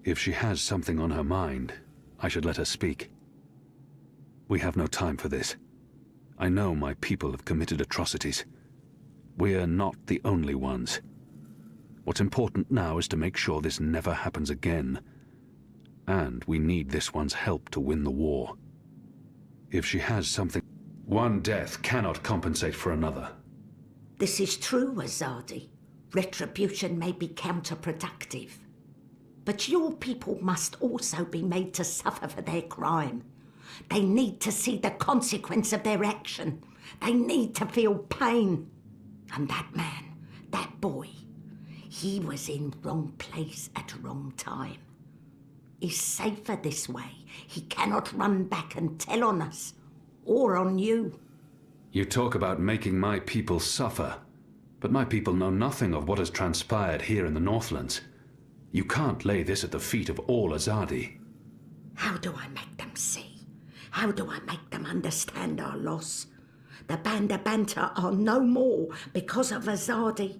If she has something on her mind, I should let her speak. We have no time for this. I know my people have committed atrocities. We're not the only ones. What's important now is to make sure this never happens again. And we need this one's help to win the war. If she has something... One death cannot compensate for another. This is true, Azadi. Retribution may be counterproductive. But your people must also be made to suffer for their crime. They need to see the consequence of their action. They need to feel pain. And that man, that boy, he was in wrong place at wrong time. He's safer this way. He cannot run back and tell on us, or on you. You talk about making my people suffer, but my people know nothing of what has transpired here in the Northlands. You can't lay this at the feet of all Azadi. How do I make them see? How do I make them understand our loss? The Banda Banter are no more because of Azadi.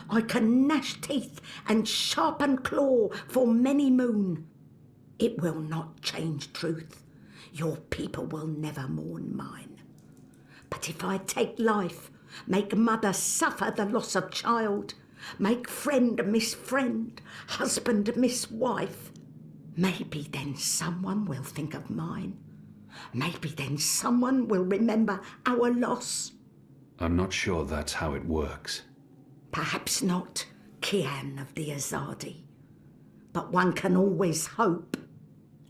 I can gnash teeth and sharpen claw for many moon. It will not change truth. Your people will never mourn mine. But if I take life, make mother suffer the loss of child, make friend miss friend, husband miss wife, maybe then someone will think of mine. Maybe then someone will remember our loss. I'm not sure that's how it works. Perhaps not, Kian of the Azadi. But one can always hope.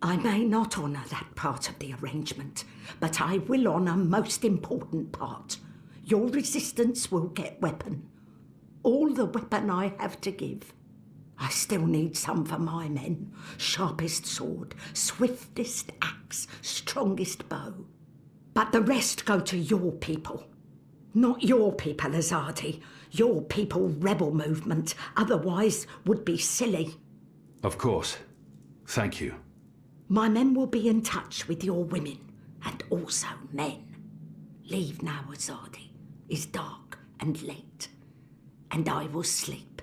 I may not honour that part of the arrangement, but I will honour most important part. Your resistance will get weapon. All the weapon I have to give. I still need some for my men. Sharpest sword, swiftest axe, strongest bow. But the rest go to your people. Not your people, Azadi. Your people rebel movement, otherwise would be silly. Of course. Thank you. My men will be in touch with your women, and also men. Leave now, Azadi. It's dark and late, and I will sleep.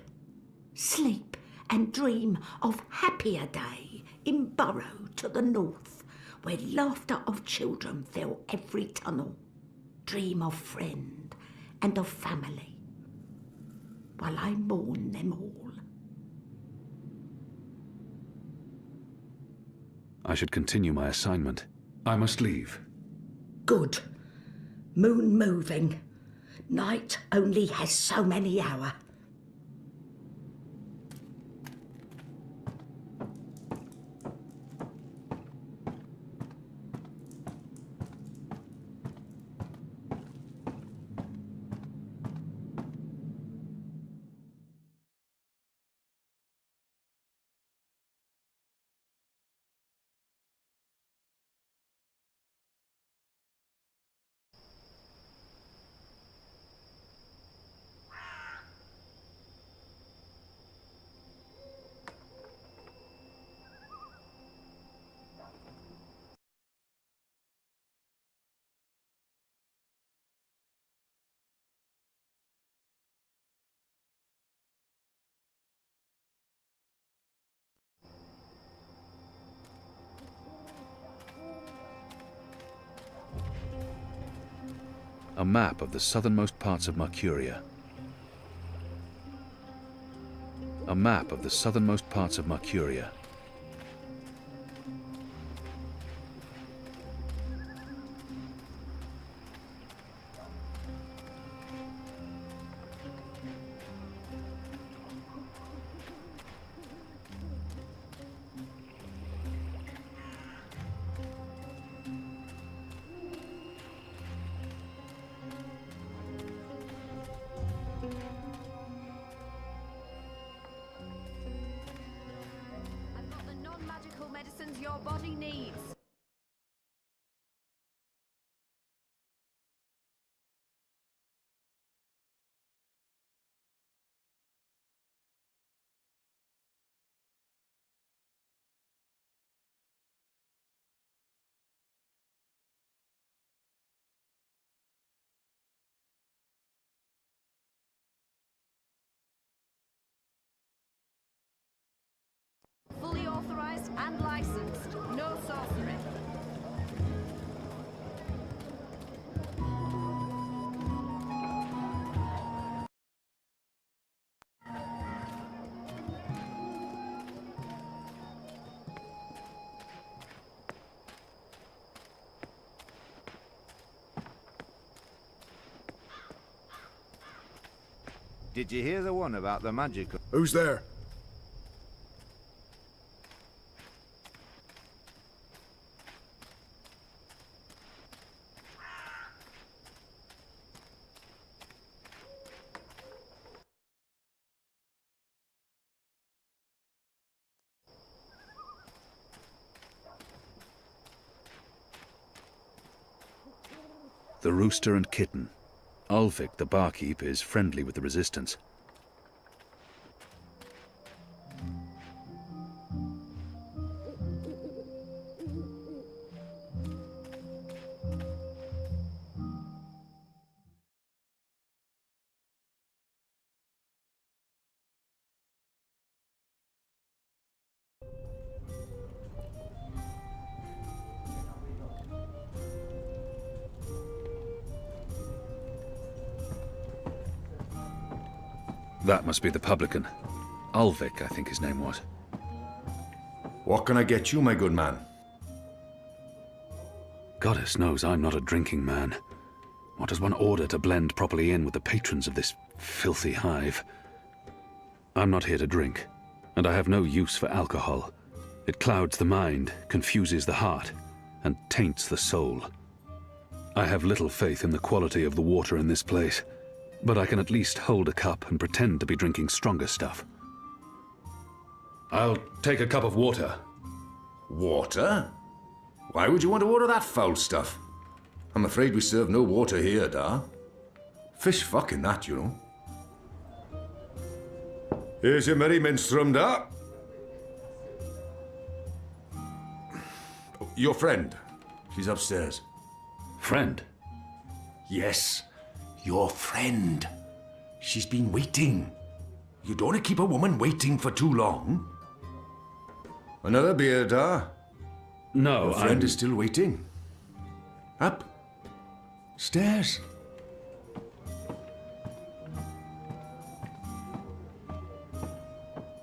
Sleep and dream of happier day in Burrow to the north, where laughter of children fill every tunnel. Dream of friend and of family, while I mourn them all. I should continue my assignment. I must leave. Good. Moon moving. Night only has so many hours. A map of the southernmost parts of Marcuria. A map of the southernmost parts of Marcuria. Medicines your body needs. Fully authorized and licensed. No sorcery. Did you hear the one about the magical? Who's there? The rooster and kitten. Ulvik, the barkeep, is friendly with the resistance. That must be the publican. Ulvik, I think his name was. What can I get you, my good man? Goddess knows I'm not a drinking man. What does one order to blend properly in with the patrons of this filthy hive? I'm not here to drink, and I have no use for alcohol. It clouds the mind, confuses the heart, and taints the soul. I have little faith in the quality of the water in this place, but I can at least hold a cup and pretend to be drinking stronger stuff. I'll take a cup of water. Water? Why would you want to order that foul stuff? I'm afraid we serve no water here, da. Fish fucking that, you know. Here's your merry minstrum, da. Your friend. She's upstairs. Friend? Yes, your friend. She's been waiting. You don't want to keep a woman waiting for too long. Another beer, da? No, your friend is still waiting. Up. Stairs.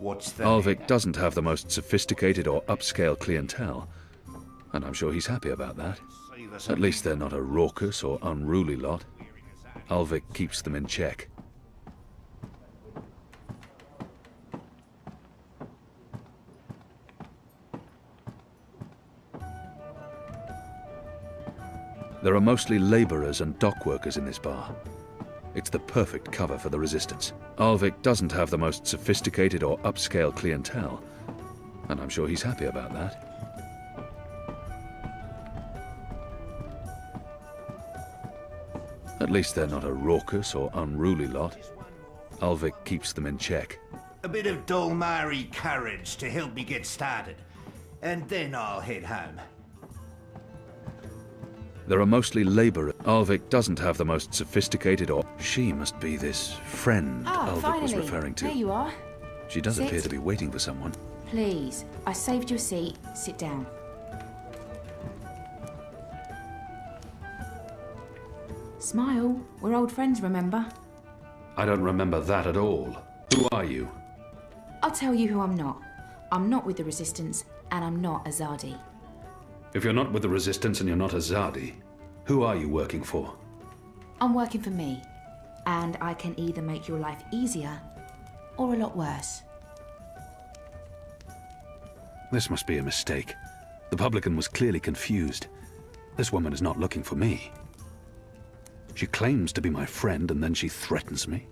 What's that? Ulvik doesn't have the most sophisticated or upscale clientele, and I'm sure he's happy about that. At least they're not a raucous or unruly lot. Ulvik keeps them in check. There are mostly labourers and dock workers in this bar. It's the perfect cover for the Resistance. Ulvik doesn't have the most sophisticated or upscale clientele, and I'm sure he's happy about that. At least they're not a raucous or unruly lot. Ulvik keeps them in check. A bit of Dolmari courage to help me get started, and then I'll head home. There are mostly labourers. Ulvik doesn't have the most sophisticated or... She must be this friend Ulvik was referring to. There you are. She does Sit. appear to be waiting for someone. Please, I saved you a seat. Sit down. Smile. We're old friends, remember? I don't remember that at all. Who are you? I'll tell you who I'm not. I'm not with the Resistance, and I'm not a Zardi. If you're not with the Resistance and you're not a Zardi, who are you working for? I'm working for me, and I can either make your life easier or a lot worse. This must be a mistake. The publican was clearly confused. This woman is not looking for me. She claims to be my friend, and then she threatens me.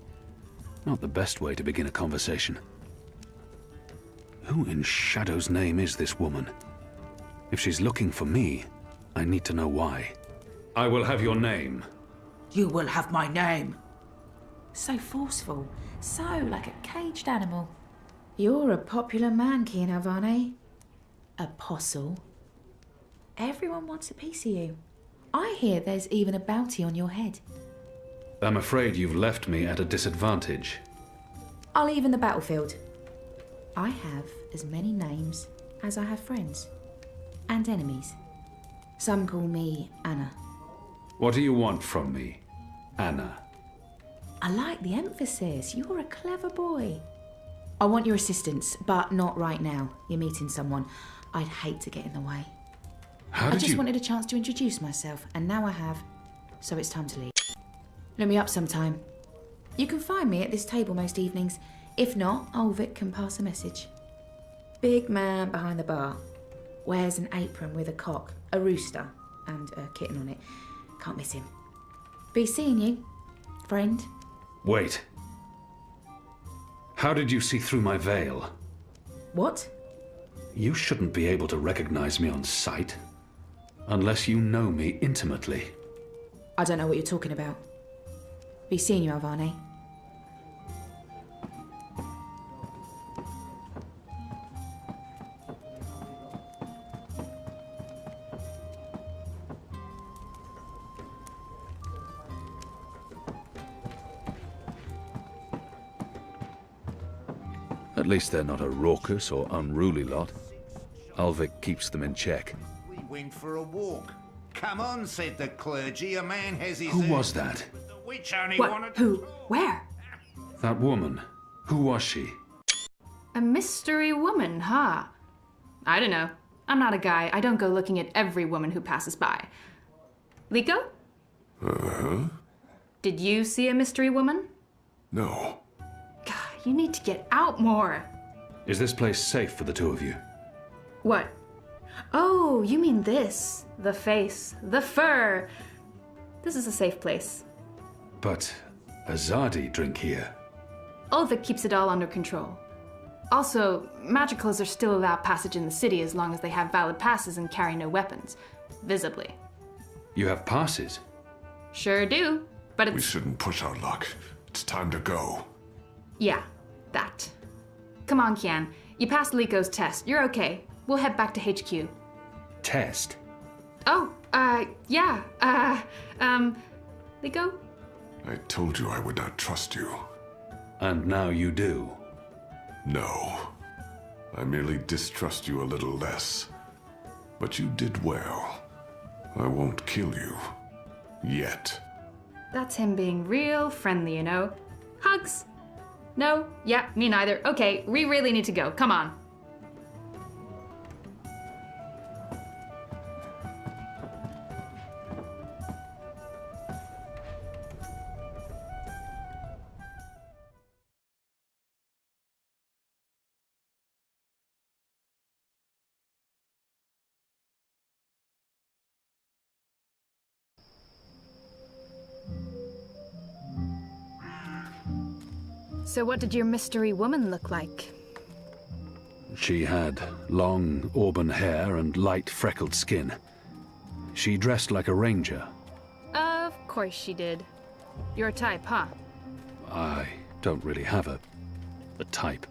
Not the best way to begin a conversation. Who in Shadow's name is this woman? If she's looking for me, I need to know why. I will have your name. You will have my name. So forceful. So like a caged animal. You're a popular man, Kian Alvane. Apostle. Everyone wants a piece of you. I hear there's even a bounty on your head. I'm afraid you've left me at a disadvantage. I'll even the battlefield. I have as many names as I have friends. And enemies. Some call me Anna. What do you want from me, Anna? I like the emphasis. You're a clever boy. I want your assistance, but not right now. You're meeting someone. I'd hate to get in the way. How did I just you... wanted a chance to introduce myself, and now I have, so it's time to leave. Look me up sometime. You can find me at this table most evenings. If not, Ulvik can pass a message. Big man behind the bar. Wears an apron with a cock, a rooster, and a kitten on it. Can't miss him. Be seeing you, friend. Wait. How did you see through my veil? What? You shouldn't be able to recognize me on sight. Unless you know me intimately. I don't know what you're talking about. Be seeing you, Alvane. At least they're not a raucous or unruly lot. Ulvik keeps them in check. We went for a walk. Come on, said the clergy. A man has his... Who was that? The witch only What? wanted... Who? Where? That woman. Who was she? A mystery woman, huh? I don't know. I'm not a guy. I don't go looking at every woman who passes by. Liko? Uh-huh. Did you see a mystery woman? No. God, you need to get out more. Is this place safe for the two of you? What? Oh, you mean this. The face, the fur. This is a safe place. But Azadi drink here. Ulvik keeps it all under control. Also, magicals are still allowed passage in the city as long as they have valid passes and carry no weapons. Visibly. You have passes? Sure do, but it's... We shouldn't push our luck. It's time to go. Yeah, that. Come on, Kian. You passed Liko's test. You're okay. We'll head back to HQ. Test? Oh, yeah. Liko? I told you I would not trust you. And now you do? No. I merely distrust you a little less. But you did well. I won't kill you. Yet. That's him being real friendly, you know. Hugs? No? Yeah, me neither. Okay, we really need to go. Come on. So what did your mystery woman look like? She had long auburn hair and light freckled skin. She dressed like a ranger. Of course she did. Your type, huh? I don't really have a type.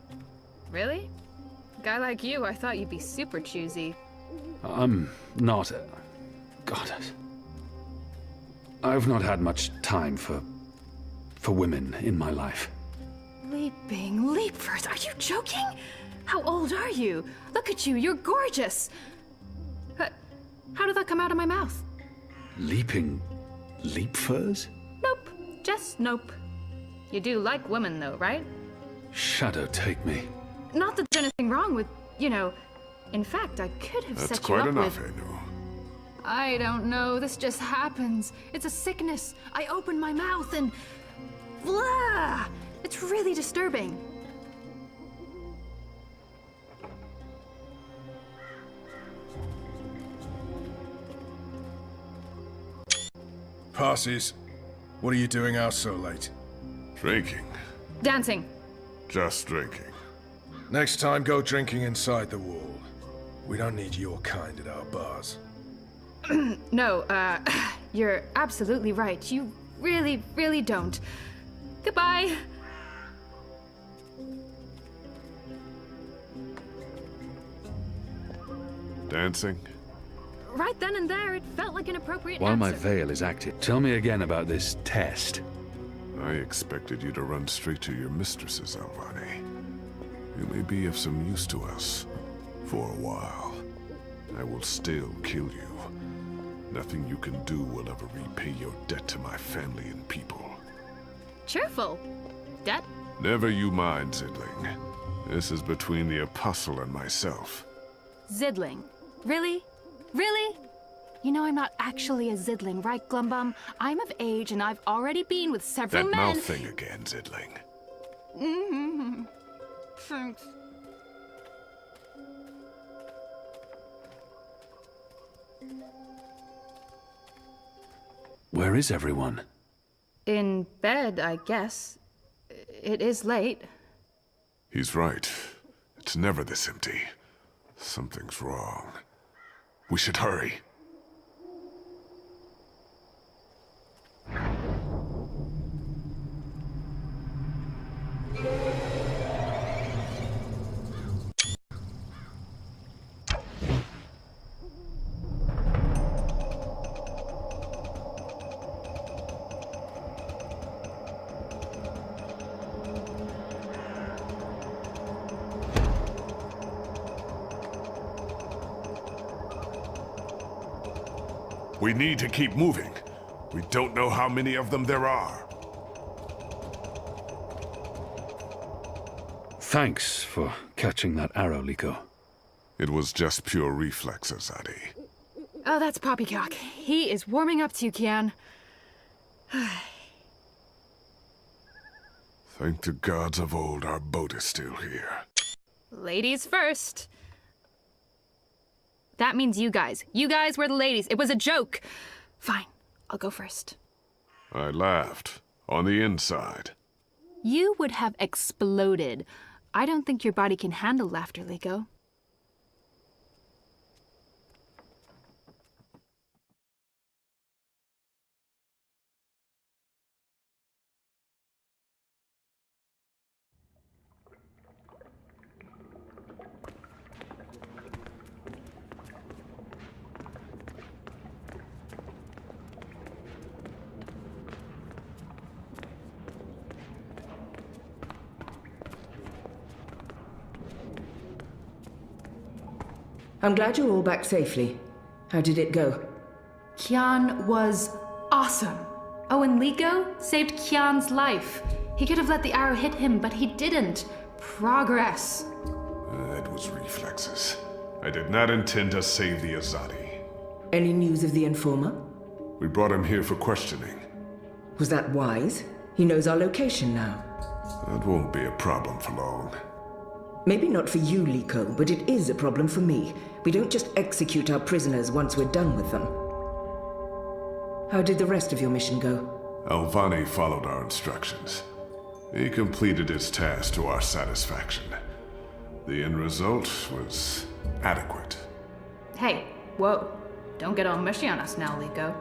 Really? A guy like you, I thought you'd be super choosy. I'm not... God. I've not had much time for women in my life. Leaping leapers, are you joking? How old are you? Look at you, you're gorgeous. How did that come out of my mouth? Leaping leapfurs? Nope, just nope. You do like women though, right? Shadow take me. Not that there's anything wrong with, you know, in fact, I could have That's set you up quite enough, with... Anu. I don't know, this just happens. It's a sickness. I open my mouth and... blah! It's really disturbing. Passes. What are you doing out so late? Drinking. Dancing. Just drinking. Next time, go drinking inside the wall. We don't need your kind at our bars. No, you're absolutely right. You really, really don't. Goodbye. Dancing? Right then and there, it felt like an appropriate While my answer. veil is active, tell me again about this test. I expected you to run straight to your mistresses, Alvane. You may be of some use to us. For a while. I will still kill you. Nothing you can do will ever repay your debt to my family and people. Cheerful. Debt? Never you mind, Zidling. This is between the Apostle and myself. Zidling. Really? Really? You know I'm not actually a Zidling, right, Glumbum? I'm of age and I've already been with several That men... mouth thing again, Zidling. Mm-hmm. Thanks. Where is everyone? In bed, I guess. It is late. He's right. It's never this empty. Something's wrong. We should hurry. We need to keep moving. We don't know how many of them there are. Thanks for catching that arrow, Liko. It was just pure reflex, Azadi. Oh, that's Poppycock. He is warming up to you, Kian. Thank the gods of old our boat is still here. Ladies first. That means you guys. You guys were the ladies. It was a joke. Fine, I'll go first. I laughed. On the inside. You would have exploded. I don't think your body can handle laughter, Liko. I'm glad you're all back safely. How did it go? Kian was awesome. Oh, and Liko saved Kian's life. He could have let the arrow hit him, but he didn't. Progress. That was reflexes. I did not intend to save the Azadi. Any news of the informer? We brought him here for questioning. Was that wise? He knows our location now. That won't be a problem for long. Maybe not for you, Liko, but it is a problem for me. We don't just execute our prisoners once we're done with them. How did the rest of your mission go? Alvane followed our instructions. He completed his task to our satisfaction. The end result was adequate. Hey, whoa. Don't get all mushy on us now, Liko.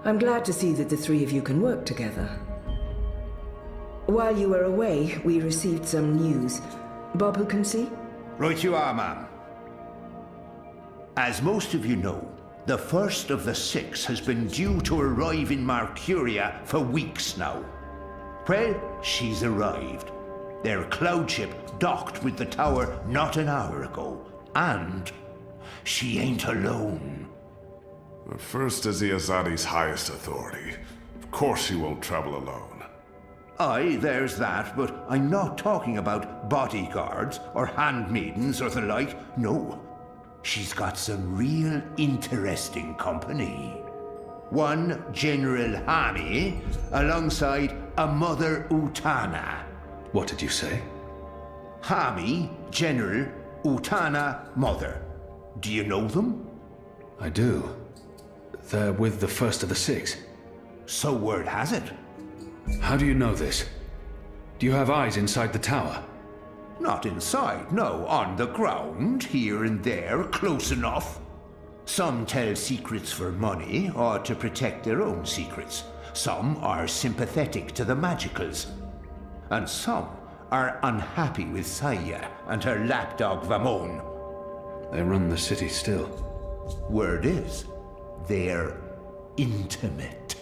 I'm glad to see that the three of you can work together. While you were away, we received some news. Bob, who can see? Right you are, ma'am. As most of you know, the first of the 6 has been due to arrive in Marcuria for weeks now. Well, she's arrived. Their cloud ship docked with the tower not an hour ago. And she ain't alone. The first is the Azadi's highest authority. Of course she won't travel alone. Aye, there's that, but I'm not talking about bodyguards or handmaidens or the like. No, she's got some real interesting company. One General Hami alongside a Mother Utana. What did you say? Hami, General, Utana, Mother. Do you know them? I do. They're with the first of the 6. So word has it. How do you know this? Do you have eyes inside the tower? Not inside, no. On the ground, here and there, close enough. Some tell secrets for money or to protect their own secrets. Some are sympathetic to the magicals. And some are unhappy with Saya and her lapdog Vamon. They run the city still. Word is, they're intimate.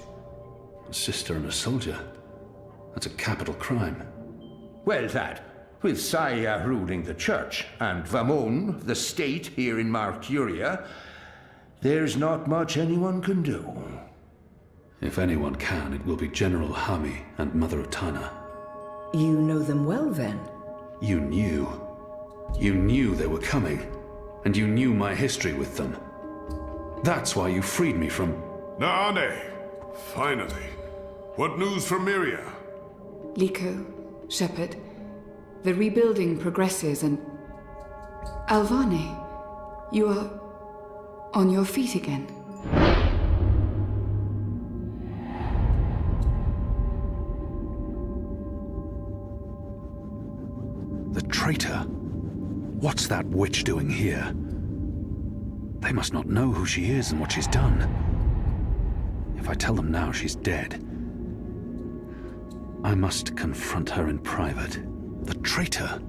A sister and a soldier. That's a capital crime. Well, that, with Saya ruling the church and Vamon, the state here in Marcuria, there's not much anyone can do. If anyone can, it will be General Hami and Mother Utana. You know them well, then? You knew. You knew they were coming, and you knew my history with them. That's why you freed me from... Naane! Finally. What news from Myria? Liko, Shepherd, the rebuilding progresses and... Alvane, you are on your feet again. The traitor? What's that witch doing here? They must not know who she is and what she's done. If I tell them now she's dead, I must confront her in private. The traitor!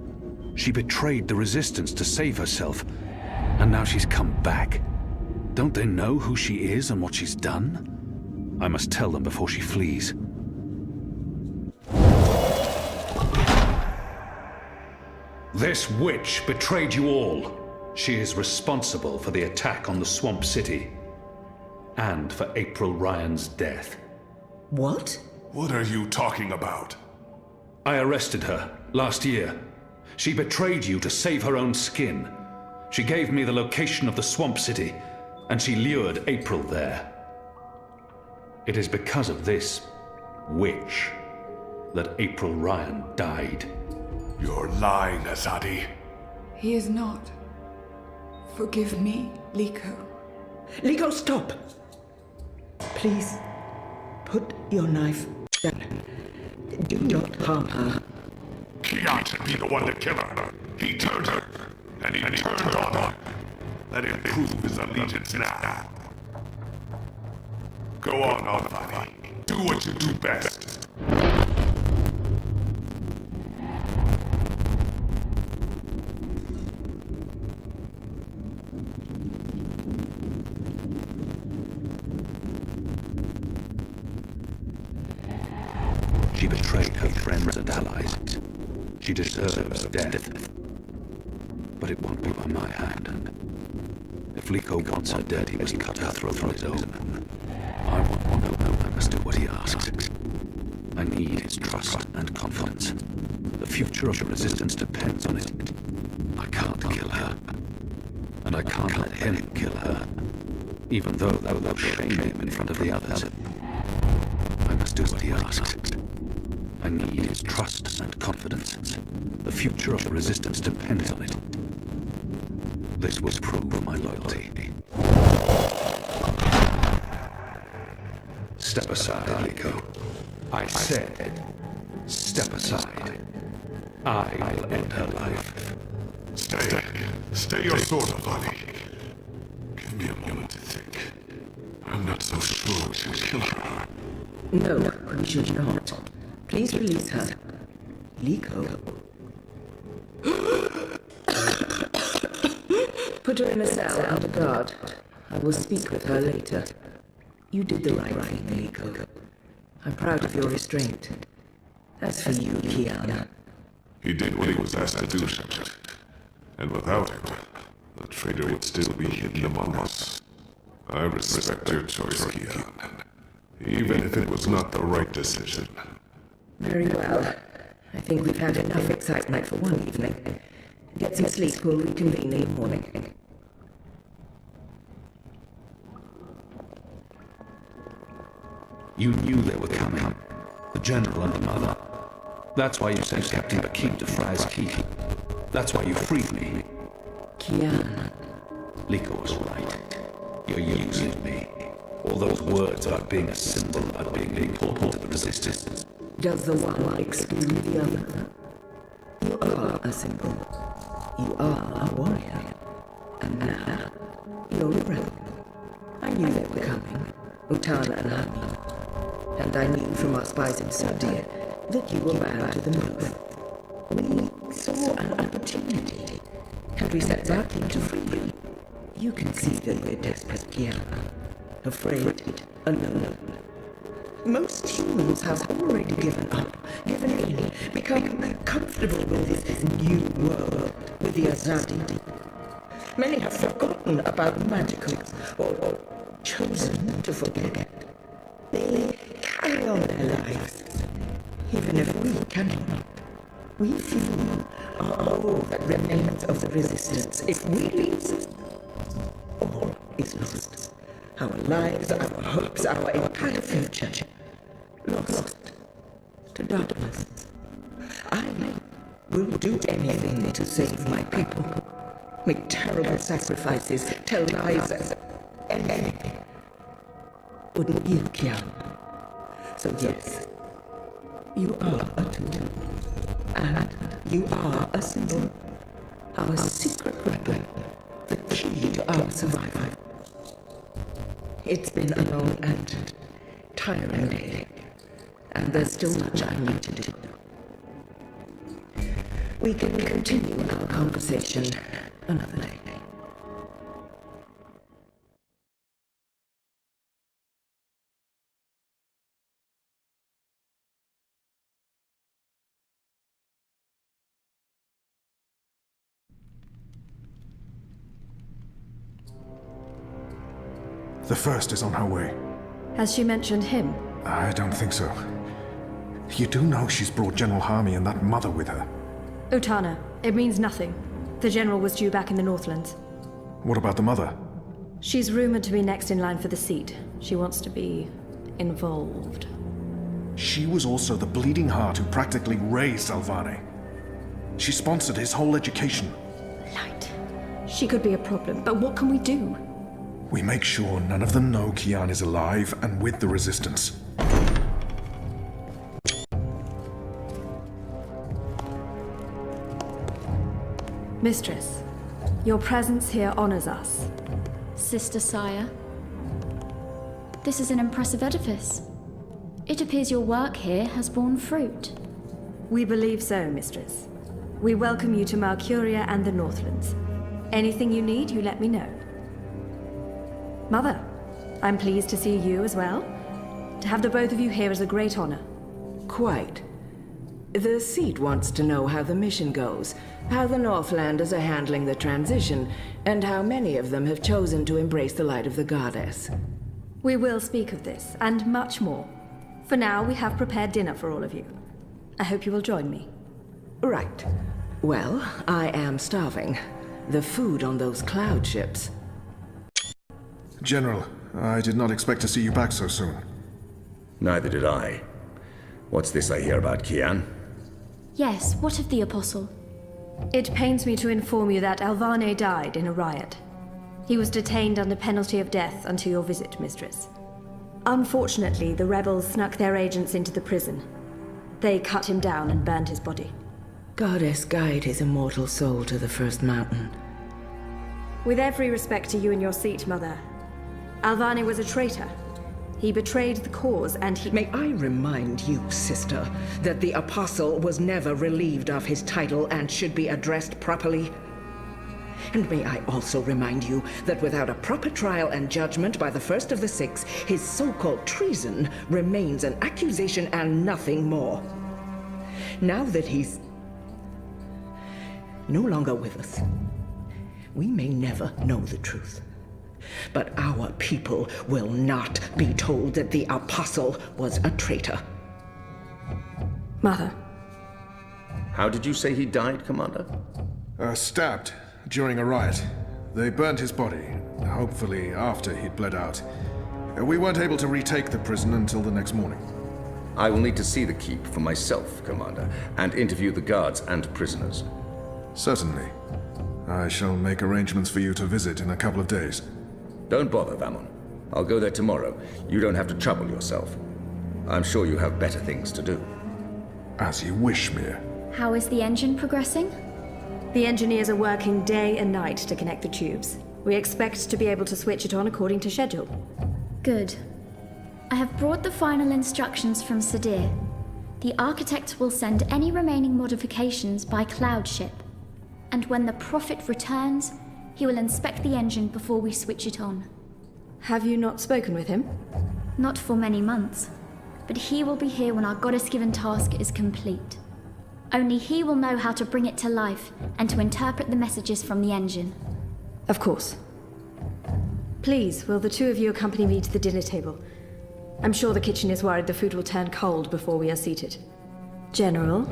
She betrayed the Resistance to save herself, and now she's come back. Don't they know who she is and what she's done? I must tell them before she flees. This witch betrayed you all. She is responsible for the attack on the Swamp City, and for April Ryan's death. What? What are you talking about? I arrested her last year. She betrayed you to save her own skin. She gave me the location of the swamp city, and she lured April there. It is because of this witch that April Ryan died. You're lying, Azadi. He is not. Forgive me, Liko. Liko, stop! Please, put your knife down. Do not harm her. Kian should be the one to kill her. He turned her, and he turned on her. Let him prove his allegiance now. Go on, Alvane. Do what you do best. She betrayed her friends and allies. She deserves death. But it won't be by my hand. If Liko wants her dead, he must cut her throat on his own. I must do what he asks. I need his trust and confidence. The future of the Resistance depends on it. I can't kill her. And I can't let him kill her. Even though that will shame him in front of the others. I must do what he asks. I need his trust and confidence. The future of the Resistance depends on it. This will prove my loyalty. Step aside, Liko. I said, step aside. I will end her life. Stay your sword, Alvane. Give me a moment to think. I'm not so sure we should kill her. No, we should not. Please release her. Liko. Put her in a cell under guard. I will speak with her later. You did the right thing, Liko. I'm proud of your restraint. As for you, Kian. He did what he was asked to do, Shepard. And without him, the traitor would still be hidden among us. I respect your choice, Kian. Even if it was not the right decision. Very well. I think we've had enough excitement for one evening. Get some sleep. We'll reconvene in the morning. You knew they were coming. The General and the Mother. That's why you sent Captain Bakib to Fry's Keep. That's why you freed me. Kian. Liko was right. You're using me. All those words about being a symbol, about being important to the Resistance. Does the one exclude the other? You are a symbol. You are a warrior. And now, you're a rebel. I knew they were coming. Utana and Hani. And I knew from our spies in Sardia that you were bound to the move. We saw an opportunity, and we set out to free you. You can see that we're desperate, Kian. Afraid, alone. Most humans have already given up, given in, become comfortable with this new world, with the Azadi. Many have forgotten about magicals, or chosen to forget. They carry on their lives, even if we cannot. We few are all that remains of the Resistance. If we leave, all is lost. Our lives, our hopes, our entire future, lost to darkness. I will do anything to save my people. Make terrible sacrifices, tell lies, anything. Wouldn't you, Kian? So yes, you are a tool. And you are a symbol. Our secret weapon. The key to our survival. It's been a long and tiring day. And there's still much I need to do. We can continue our conversation another day. The first is on her way. Has she mentioned him? I don't think so. You do know she's brought General Harmy and that mother with her. Utana, It means nothing. The General was due back in the Northlands. What about the mother? She's rumored to be next in line for the seat. She wants to be involved. She was also the bleeding heart who practically raised Alvane. She sponsored his whole education. Light. She could be a problem, but what can we do? We make sure none of them know Kian is alive and with the Resistance. Mistress, your presence here honors us. Sister Sire, this is an impressive edifice. It appears your work here has borne fruit. We believe so, Mistress. We welcome you to Marcuria and the Northlands. Anything you need, you let me know. Mother, I'm pleased to see you as well. To have the both of you here is a great honor. Quite. The seat wants to know how the mission goes, how the Northlanders are handling the transition, and how many of them have chosen to embrace the light of the goddess. We will speak of this, and much more. For now, we have prepared dinner for all of you. I hope you will join me. Right. Well, I am starving. The food on those cloud ships. General, I did not expect to see you back so soon. Neither did I. What's this I hear about Kian? Yes, what of the Apostle? It pains me to inform you that Alvane died in a riot. He was detained under penalty of death until your visit, Mistress. Unfortunately, the rebels snuck their agents into the prison. They cut him down and burned his body. Goddess, guide his immortal soul to the first mountain. With every respect to you and your seat, Mother, Alvane was a traitor. He betrayed the cause, and he— May I remind you, sister, that the Apostle was never relieved of his title and should be addressed properly? And may I also remind you that without a proper trial and judgment by the first of the six, his so-called treason remains an accusation and nothing more. Now that he's no longer with us, we may never know the truth. But our people will not be told that the Apostle was a traitor. Mother. How did you say he died, Commander? Stabbed during a riot. They burned his body, hopefully after he'd bled out. We weren't able to retake the prison until the next morning. I will need to see the keep for myself, Commander, and interview the guards and prisoners. Certainly. I shall make arrangements for you to visit in a couple of days. Don't bother, Vamon. I'll go there tomorrow. You don't have to trouble yourself. I'm sure you have better things to do. As you wish, Mir. How is the engine progressing? The engineers are working day and night to connect the tubes. We expect to be able to switch it on according to schedule. Good. I have brought the final instructions from Sadir. The architect will send any remaining modifications by cloud ship. And when the Prophet returns, he will inspect the engine before we switch it on. Have you not spoken with him? Not for many months, but he will be here when our goddess-given task is complete. Only he will know how to bring it to life and to interpret the messages from the engine. Of course. Please, will the two of you accompany me to the dinner table? I'm sure the kitchen is worried the food will turn cold before we are seated. General,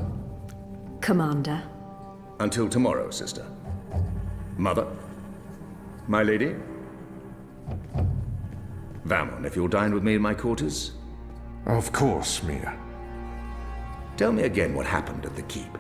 Commander. Until tomorrow, sister. Mother. My lady? Vamon, if you'll dine with me in my quarters? Of course, Mia. Tell me again what happened at the keep.